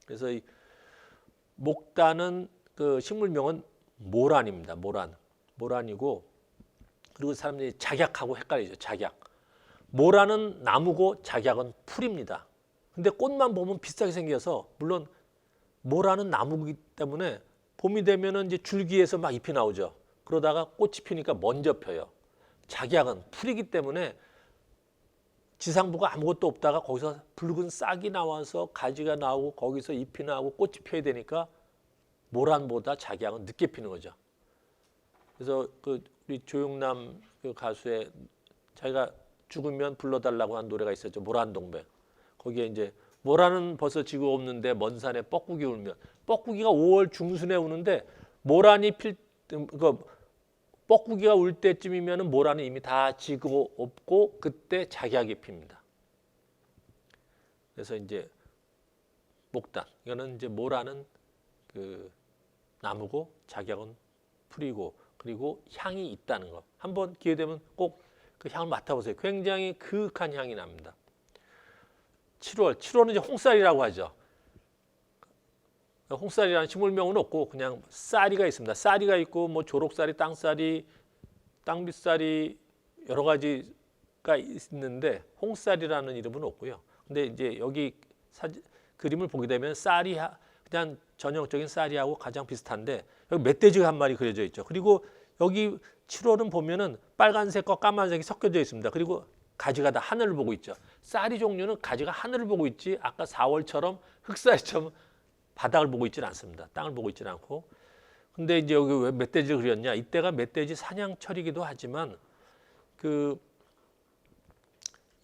그래서 이 목단은 그 식물명은 모란입니다. 모란이고, 그리고 사람들이 작약하고 헷갈리죠. 작약. 모란은 나무고 작약은 풀입니다. 근데 꽃만 보면 비슷하게 생겨서, 물론 모란은 나무이기 때문에 봄이 되면은 이제 줄기에서 막 잎이 나오죠. 그러다가 꽃이 피니까 먼저 펴요. 작약은 풀이기 때문에 지상부가 아무것도 없다가 거기서 붉은 싹이 나와서 가지가 나오고 거기서 잎이 나오고 꽃이 펴야 되니까 모란보다 작약은 늦게 피는 거죠. 그래서 그 우리 조용남 그 가수의 자기가 죽으면 불러달라고 한 노래가 있었죠. 모란동백. 거기에 이제 모란은 벌써 지구 없는데 먼 산에 뻐꾸기 울면, 뻐꾸기가 5월 중순에 우는데 모란이 뻐꾸기가 울 때쯤이면은 모란은 이미 다 지고 없고 그때 작약이 핍니다. 그래서 이제 목단, 이거는 이제 모란은 그 나무고 작약은 풀이고, 그리고 향이 있다는 거. 한번 기회 되면 꼭 그 향을 맡아보세요. 굉장히 그윽한 향이 납니다. 7월은 이제 홍쌀이라고 하죠. 홍쌀이라는 식물명은 없고 그냥 쌀이가 있습니다. 쌀이가 있고 뭐 초록쌀이, 땅쌀이, 땅빛쌀이 여러 가지가 있는데 홍쌀이라는 이름은 없고요. 근데 이제 여기 그림을 보게 되면 쌀이 그냥 전형적인 쌀이하고 가장 비슷한데, 여기 멧돼지가 한 마리 그려져 있죠. 그리고 여기 7월은 보면은 빨간색과 까만색이 섞여져 있습니다. 그리고 가지가 다 하늘을 보고 있죠. 쌀이 종류는 가지가 하늘을 보고 있지, 아까 4월처럼 흑쌀처럼 바닥을 보고 있지는 않습니다. 땅을 보고 있지는 않고. 근데 이제 여기 왜 멧돼지를 그렸냐? 이때가 멧돼지 사냥철이기도 하지만 그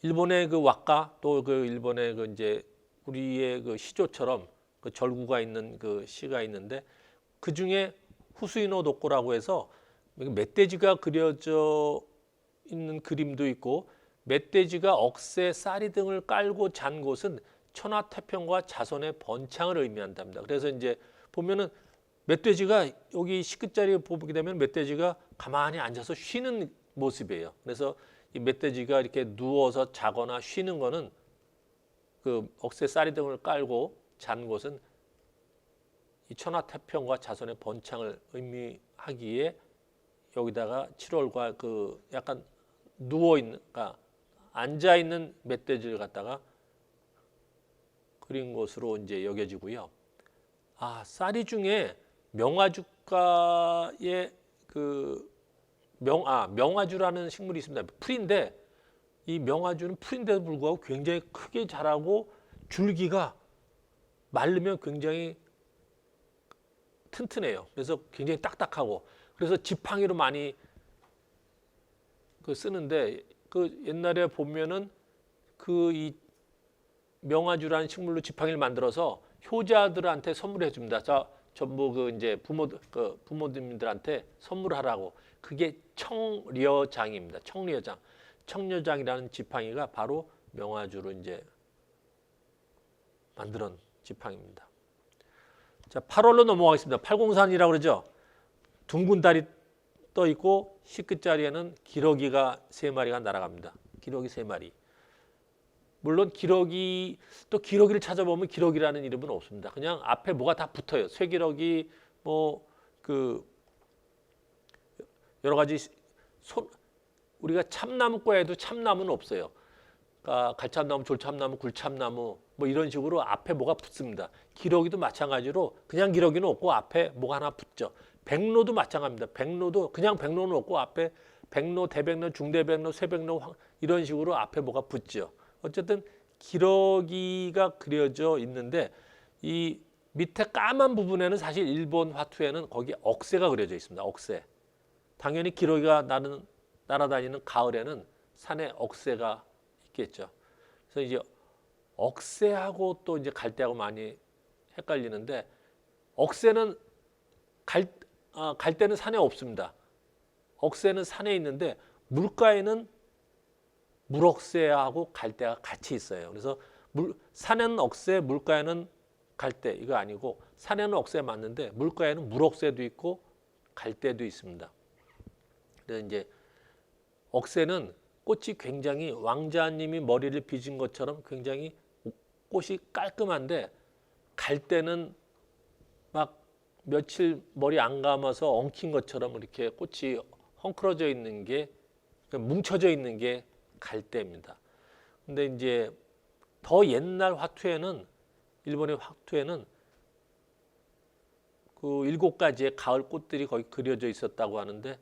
일본의 그 왁가, 또 그 일본의 그 이제 우리의 그 시조처럼 그 절구가 있는 그 시가 있는데, 그 중에 후수이노 도코라고 해서 멧돼지가 그려져 있는 그림도 있고, 멧돼지가 억새, 쌀이 등을 깔고 잔 곳은 천하태평과 자손의 번창을 의미한답니다. 그래서 이제 보면은 멧돼지가 여기 19자리에 보게 되면 멧돼지가 가만히 앉아서 쉬는 모습이에요. 그래서 이 멧돼지가 이렇게 누워서 자거나 쉬는 거는 그 억새, 쌀이 등을 깔고 잔 곳은 이 천하태평과 자손의 번창을 의미하기에 여기다가 7월과 그 약간 누워 있는, 그러니까 앉아 있는 멧돼지를 갖다가 그린 것으로 이제 여겨지고요. 쌀이 중에 명화주가의 그 명화주라는 식물이 있습니다. 풀인데 이 명화주는 풀인데도 불구하고 굉장히 크게 자라고 줄기가 마르면 굉장히 튼튼해요. 그래서 굉장히 딱딱하고, 그래서 지팡이로 많이 쓰는데, 그 옛날에 보면은 그 이 명아주라는 식물로 지팡이를 만들어서 효자들한테 선물해 줍니다. 자, 전부 그 이제 부모님들한테 선물하라고. 그게 청려장입니다. 청려장. 청려장이라는 지팡이가 바로 명아주로 이제 만드는 지팡이입니다. 자, 8월로 넘어가겠습니다. 803이라고 그러죠. 둥근 달이 떠 있고 시끝자리에는 기러기가 3마리가 날아갑니다. 기러기 3마리. 물론 기러기를 찾아보면 기러기라는 이름은 없습니다. 그냥 앞에 뭐가 다 붙어요. 쇠기러기, 뭐 여러 가지 우리가 참나무과에도 참나무는 없어요. 그러니까 갈참나무, 졸참나무, 굴참나무 뭐 이런 식으로 앞에 뭐가 붙습니다. 기러기도 마찬가지로 그냥 기러기는 없고 앞에 뭐가 하나 붙죠. 백로도 마찬가지입니다. 백로도 그냥 백로는 없고 앞에 백로, 대백로, 중대백로, 쇠백로 이런 식으로 앞에 뭐가 붙죠. 어쨌든 기러기가 그려져 있는데 이 밑에 까만 부분에는 사실 일본 화투에는 거기 억새가 그려져 있습니다. 억새. 당연히 기러기가 날아다니는 가을에는 산에 억새가 있겠죠. 그래서 이제 억새하고 또 이제 갈대하고 많이 헷갈리는데, 억새는 갈대는 산에 없습니다. 억새는 산에 있는데 물가에는 물억새하고 갈대가 같이 있어요. 그래서 산에는 억새, 물가에는 갈대, 이거 아니고 산에는 억새 맞는데 물가에는 물억새도 있고 갈대도 있습니다. 그래서 이제 억새는 꽃이 굉장히 왕자님이 머리를 빚은 것처럼 굉장히 꽃이 깔끔한데, 갈대는 막 며칠 머리 안 감아서 엉킨 것처럼 이렇게 꽃이 헝클어져 있는 게, 뭉쳐져 있는 게 갈대입니다. 근데 이제 더 옛날 화투에는, 일본의 화투에는 그 7가지의 가을 꽃들이 거기 그려져 있었다고 하는데,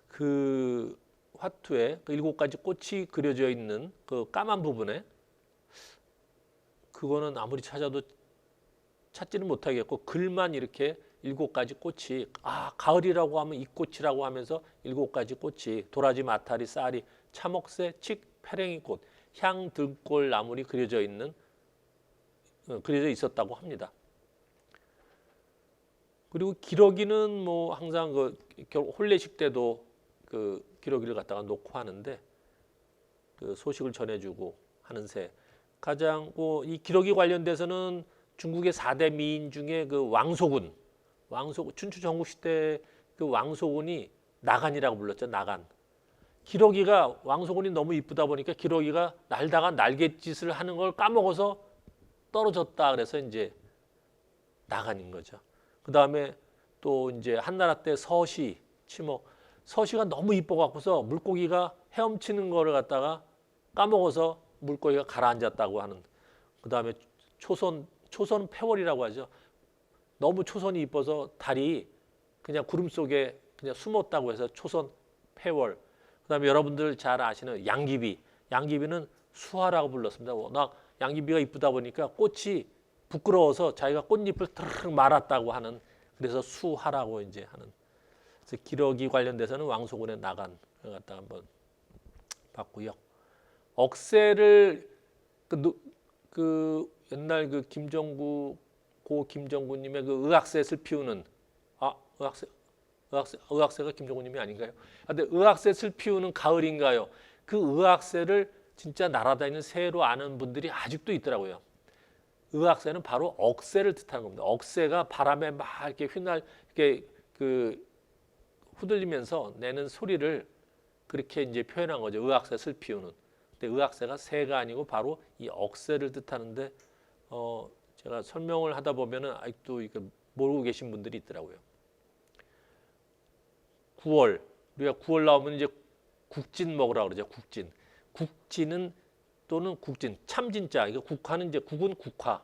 그 화투에 그 7가지 꽃이 그려져 있는 그 까만 부분에, 그거는 아무리 찾아도 찾지는 못하겠고, 글만 이렇게 7가지 꽃이, 가을이라고 하면 이 꽃이라고 하면서 7가지 꽃이 도라지, 마타리, 쌀이, 참옥새, 칡, 페랭이꽃, 향, 들골, 나물이 그려져 있었다고 합니다. 그리고 기러기는 뭐 항상 그 혼례식 때도 그 기러기를 갖다가 놓고 하는데, 그 소식을 전해주고 하는 새. 가장 이 기러기 관련돼서는 중국의 4대 미인 중에 그 왕소군, 춘추 전국시 때 그 왕소군이 나간이라고 불렀죠. 나간. 기러기가, 왕소군이 너무 이쁘다 보니까 기러기가 날다가 날갯짓을 하는 걸 까먹어서 떨어졌다. 그래서 이제 나간인 거죠. 그 다음에 또 이제 한나라 때 서시, 치목, 서시가 너무 이뻐 갖고서 물고기가 헤엄치는 거를 갖다가 까먹어서 물고기가 가라앉았다고 하는. 그 다음에 초선 패월이라고 하죠. 너무 초선이 이뻐서 달이 그냥 구름 속에 그냥 숨었다고 해서 초선 패월. 그다음에 여러분들 잘 아시는 양귀비는 수화라고 불렀습니다. 워낙 양귀비가 이쁘다 보니까 꽃이 부끄러워서 자기가 꽃잎을 탁 말았다고 하는, 그래서 수화라고 이제 하는. 그래서 기러기 관련돼서는 왕소군의 나간을 갖다가 한번 봤고요. 억새를 옛날 그 김정구님의 그 의학셋을 피우는, 의학새가 김정구님이 아닌가요? 근데 의학셋을 피우는 가을인가요? 그 의학새를 진짜 날아다니는 새로 아는 분들이 아직도 있더라고요. 의학새는 바로 억새를 뜻하는 겁니다. 억새가 바람에 막 이렇게 이렇게 후들리면서 내는 소리를 그렇게 이제 표현한 거죠. 의학셋을 피우는. 근데 의학새가 새가 아니고 바로 이 억새를 뜻하는데, 제가 설명을 하다 보면은 아직도 이거 모르고 계신 분들이 있더라고요. 9월, 우리가 9월 나오면 이제 국진 먹으라 그러죠. 국진은 또는 국진, 참진자. 이거 국화는 이제 국은 국화.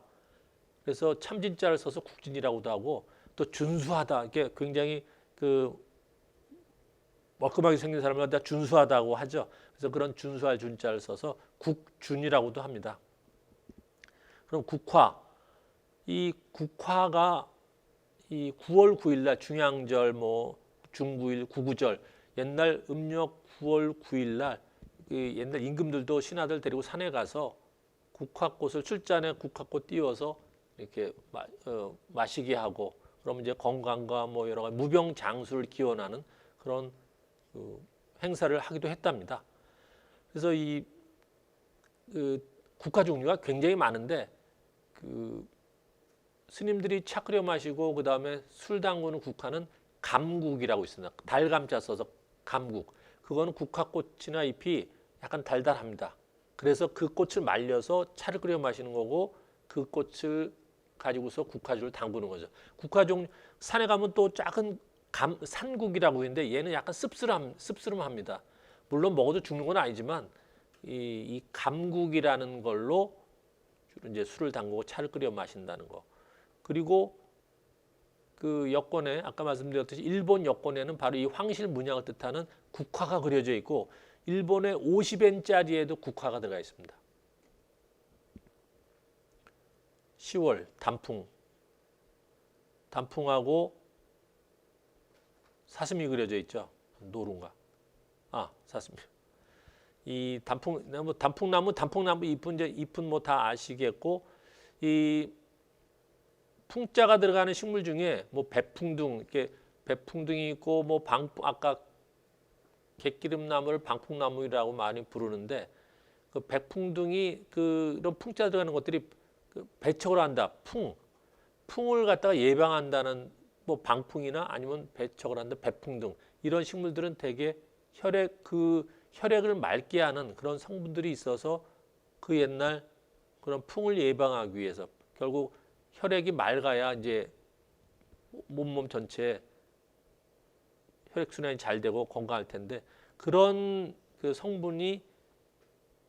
그래서 참진자를 써서 국진이라고도 하고, 또 준수하다. 이게 굉장히 멀끔하게 생긴 사람을 갖다 준수하다고 하죠. 그래서 그런 준수할 준자를 써서 국준이라고도 합니다. 그럼 국화, 이 국화가 이 9월 9일 날 중양절, 뭐 중구일, 구구절, 옛날 음력 9월 9일 날 옛날 임금들도 신하들 데리고 산에 가서 국화꽃을 술잔에 국화꽃 띄워서 이렇게 마시게 하고, 그러면 이제 건강과 뭐 여러 가지 무병장수를 기원하는 그런 행사를 하기도 했답니다. 그래서 이 국화 종류가 굉장히 많은데 스님들이 차 끓여 마시고 그 다음에 술 담그는 국화는 감국이라고 있습니다. 달감자 써서 감국. 그거는 국화꽃이나 잎이 약간 달달합니다. 그래서 그 꽃을 말려서 차를 끓여 마시는 거고, 그 꽃을 가지고서 국화주를 담그는 거죠. 국화 종류, 산에 가면 또 작은 산국이라고 있는데 얘는 약간 씁쓸함합니다. 물론 먹어도 죽는 건 아니지만 이 감국이라는 걸로 주로 이제 술을 담그고 차를 끓여 마신다는 거. 그리고 그 여권에 아까 말씀드렸듯이 일본 여권에는 바로 이 황실 문양을 뜻하는 국화가 그려져 있고, 일본의 50엔짜리에도 국화가 들어가 있습니다. 10월 단풍, 단풍하고 사슴이 그려져 있죠. 노루인가? 사슴. 이 단풍나무, 단풍나무 잎은 뭐 다 아시겠고, 이 풍자가 들어가는 식물 중에 뭐 배풍둥, 이렇게 배풍둥이 있고, 뭐 아까 갯기름나무를 방풍나무라고 많이 부르는데, 그 백풍둥이 이런 풍자 들어가는 것들이 배척을 한다. 풍을 갖다가 예방한다는 뭐 방풍이나 아니면 배척을 한다. 배풍둥 이런 식물들은 대개 혈액을 맑게 하는 그런 성분들이 있어서 그 옛날 그런 풍을 예방하기 위해서 결국 혈액이 맑아야 이제 몸 전체에 혈액순환이 잘 되고 건강할 텐데, 그런 그 성분이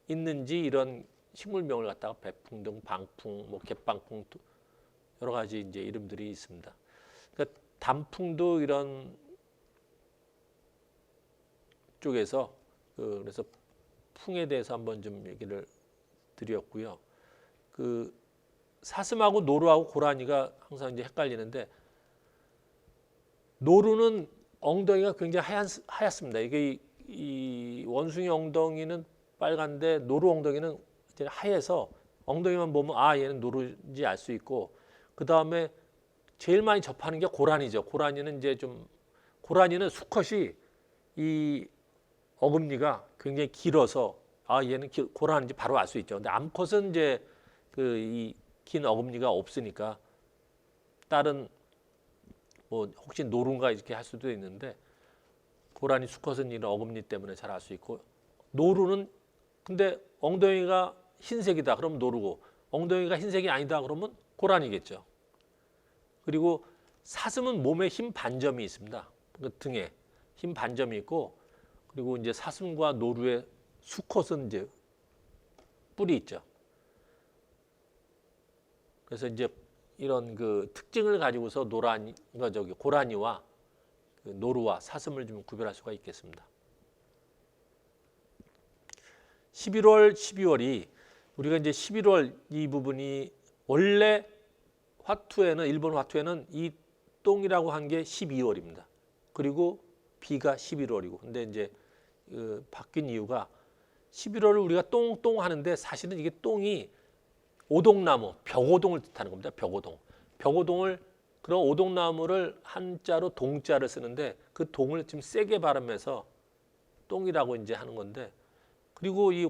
있는지 이런 식물명을 갖다가 배풍등, 방풍, 뭐 갯방풍 여러 가지 이제 이름들이 있습니다. 그러니까 단풍도 이런 쪽에서 그래서 풍에 대해서 한번 좀 얘기를 드렸고요. 사슴하고 노루하고 고라니가 항상 이제 헷갈리는데, 노루는 엉덩이가 굉장히 하얗습니다. 이게 이 원숭이 엉덩이는 빨간데 노루 엉덩이는 하얘서 엉덩이만 보면 얘는 노루인지 알 수 있고, 그 다음에 제일 많이 접하는 게 고라니죠. 고라니는 이제 고라니는 수컷이 이 어금니가 굉장히 길어서 얘는 고라니인지 바로 알 수 있죠. 근데 암컷은 이제 이 긴 어금니가 없으니까 다른 뭐 혹시 노루인가 이렇게 할 수도 있는데, 고라니 수컷은 이런 어금니 때문에 잘 알 수 있고, 노루는 근데 엉덩이가 흰색이다 그러면 노루고, 엉덩이가 흰색이 아니다 그러면 고라니겠죠. 그리고 사슴은 몸에 흰 반점이 있습니다. 그 등에 흰 반점이 있고, 그리고 이제 사슴과 노루의 수컷은 이제 뿔이 있죠. 그래서 이제 이런 그 특징을 가지고서 고라니와 노루와 사슴을 좀 구별할 수가 있겠습니다. 11월, 12월이 우리가 이제 11월 이 부분이 원래 일본 화투에는 이 똥이라고 한 게 12월입니다. 그리고 비가 11월이고, 근데 이제 바뀐 이유가 11월을 우리가 똥 하는데 사실은 이게 똥이 오동나무, 벽오동을 뜻하는 겁니다. 벽오동을 그런 오동나무를 한자로 동자를 쓰는데, 그 동을 좀 세게 발음해서 똥이라고 이제 하는 건데, 그리고 이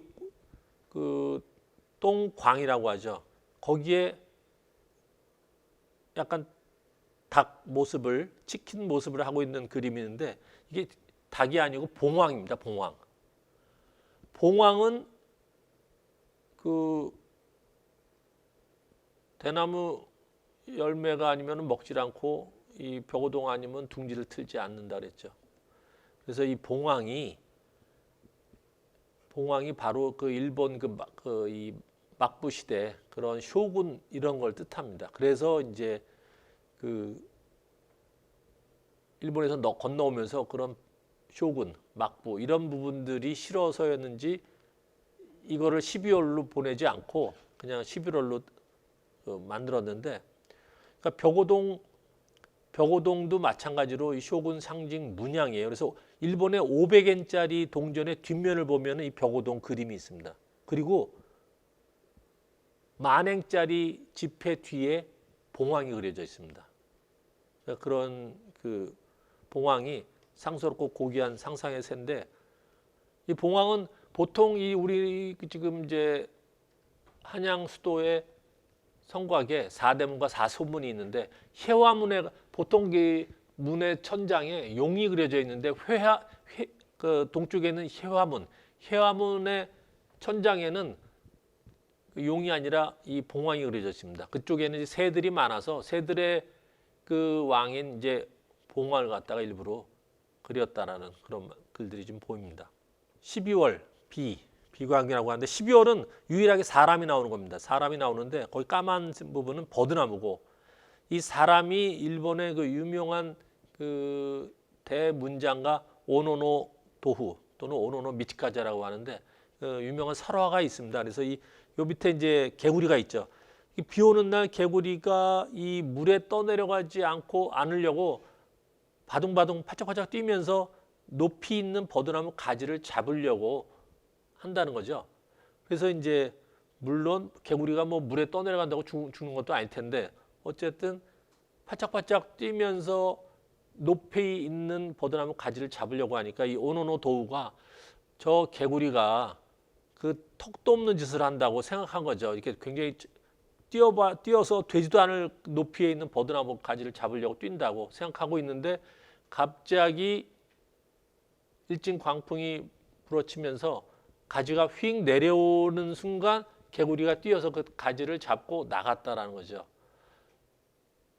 똥광이라고 하죠. 거기에 약간 닭 모습을, 치킨 모습을 하고 있는 그림이 있는데, 이게 닭이 아니고 봉황입니다. 봉황은 대나무 열매가 아니면 먹질 않고, 이 벽오동 아니면 둥지를 틀지 않는다 그랬죠. 그래서 이 봉황이 바로 일본 이 막부 시대 그런 쇼군 이런 걸 뜻합니다. 그래서 이제 일본에서 건너오면서 그런 쇼군, 막부 이런 부분들이 싫어서였는지 이거를 12월로 보내지 않고 그냥 11월로 만들었는데, 그러니까 벽오동도 마찬가지로 이 쇼군 상징 문양이에요. 그래서 일본의 500엔짜리 동전의 뒷면을 보면 이 벽오동 그림이 있습니다. 그리고 만엔짜리 지폐 뒤에 봉황이 그려져 있습니다. 그러니까 그런 그 봉황이 상스럽고 고귀한 상상의 새인데, 이 봉황은 보통 이 우리 지금 이제 한양 수도의 성곽에 사대문과 사소문이 있는데, 해화문에 보통 그 문의 천장에 용이 그려져 있는데, 그 동쪽에 있는 해화문의 천장에는 그 용이 아니라 이 봉황이 그려져 있습니다. 그쪽에는 새들이 많아서 새들의 그 왕인 이제 봉황을 갖다가 일부러 그렸다라는 그런 글들이 좀 보입니다. 12월 비광이라고 하는데, 12월은 유일하게 사람이 나오는 겁니다. 사람이 나오는데 거기 까만 부분은 버드나무고, 이 사람이 일본의 그 유명한 그 대문장가 오노노 도후 또는 오노노 미치카자라고 하는데, 그 유명한 설화가 있습니다. 그래서 요 밑에 이제 개구리가 있죠. 비 오는 날 개구리가 이 물에 떠내려가지 않으려고 바둥바둥 파짝파짝 뛰면서 높이 있는 버드나무 가지를 잡으려고 한다는 거죠. 그래서 이제 물론 개구리가 뭐 물에 떠내려간다고 죽는 것도 아닐 텐데, 어쨌든 파짝파짝 뛰면서 높이 있는 버드나무 가지를 잡으려고 하니까 이 오노노 도우가 저 개구리가 그 턱도 없는 짓을 한다고 생각한 거죠. 이렇게 굉장히 뛰어서 되지도 않을 높이에 있는 버드나무 가지를 잡으려고 뛴다고 생각하고 있는데, 갑자기 일진 광풍이 불어치면서 가지가 휙 내려오는 순간 개구리가 뛰어서 그 가지를 잡고 나갔다라는 거죠.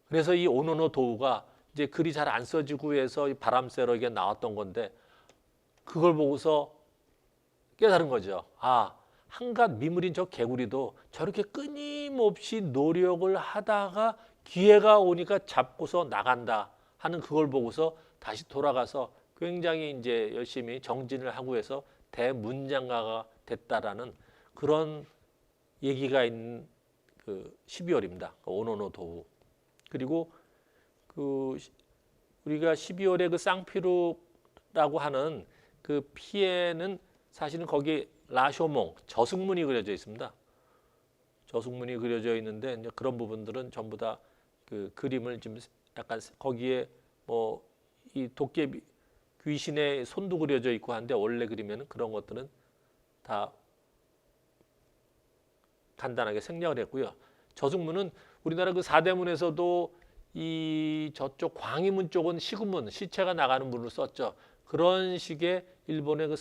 그래서 이 오노노 도우가 이제 글이 잘 안 써지고 해서 이 바람 쐬러 이게 나왔던 건데, 그걸 보고서 깨달은 거죠. 아, 한갓 미물인 저 개구리도 저렇게 끊임없이 노력을 하다가 기회가 오니까 잡고서 나간다 하는, 그걸 보고서 다시 돌아가서 굉장히 이제 열심히 정진을 하고 해서 대문장가가 됐다라는 그런 얘기가 있는 그 12월입니다. 오노노 도우. 그리고 그 우리가 12월에 그 쌍피루라고 하는 그 피에는 사실은 거기 라쇼몽 저승문이 그려져 있습니다. 저승문이 그려져 있는데, 이제 그런 부분들은 전부 다 그 그림을 좀 약간 거기에 뭐 이 도깨비 귀신의 손도 그려져 있고 한데, 원래 그리면은 그런 것들은 다 간단하게 생략을 했고요. 저승문은 우리나라 그 사대문에서도 이 저쪽 광희문 쪽은 시구문, 시체가 나가는 문으로 썼죠. 그런 식의 일본의 그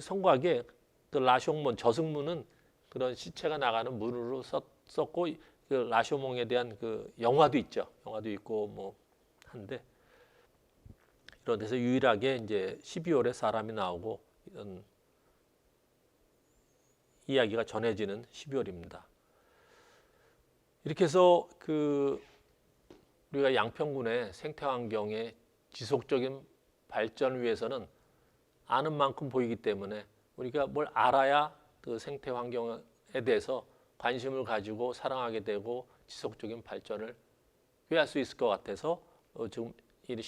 성곽에 그 라쇼몽 저승문은 그런 시체가 나가는 문으로 썼고, 그 라쇼몽에 대한 그 영화도 있죠. 영화도 있고 뭐 한데, 이런 데서 유일하게 이제 12월에 사람이 나오고 이런 이야기가 전해지는 12월입니다. 이렇게 해서 그 우리가 양평군의 생태 환경의 지속적인 발전을 위해서는 아는 만큼 보이기 때문에, 우리가 뭘 알아야 그 생태 환경에 대해서 관심을 가지고 사랑하게 되고 지속적인 발전을 위할 수 있을 것 같아서 지금 이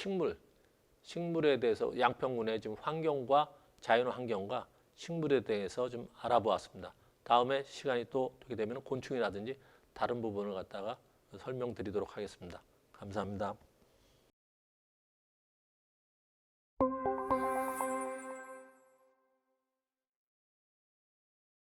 식물에 대해서 양평군의 지금 환경과 자연 환경과 식물에 대해서 좀 알아보았습니다. 다음에 시간이 또 되게 되면 곤충이라든지 다른 부분을 갖다가 설명드리도록 하겠습니다. 감사합니다.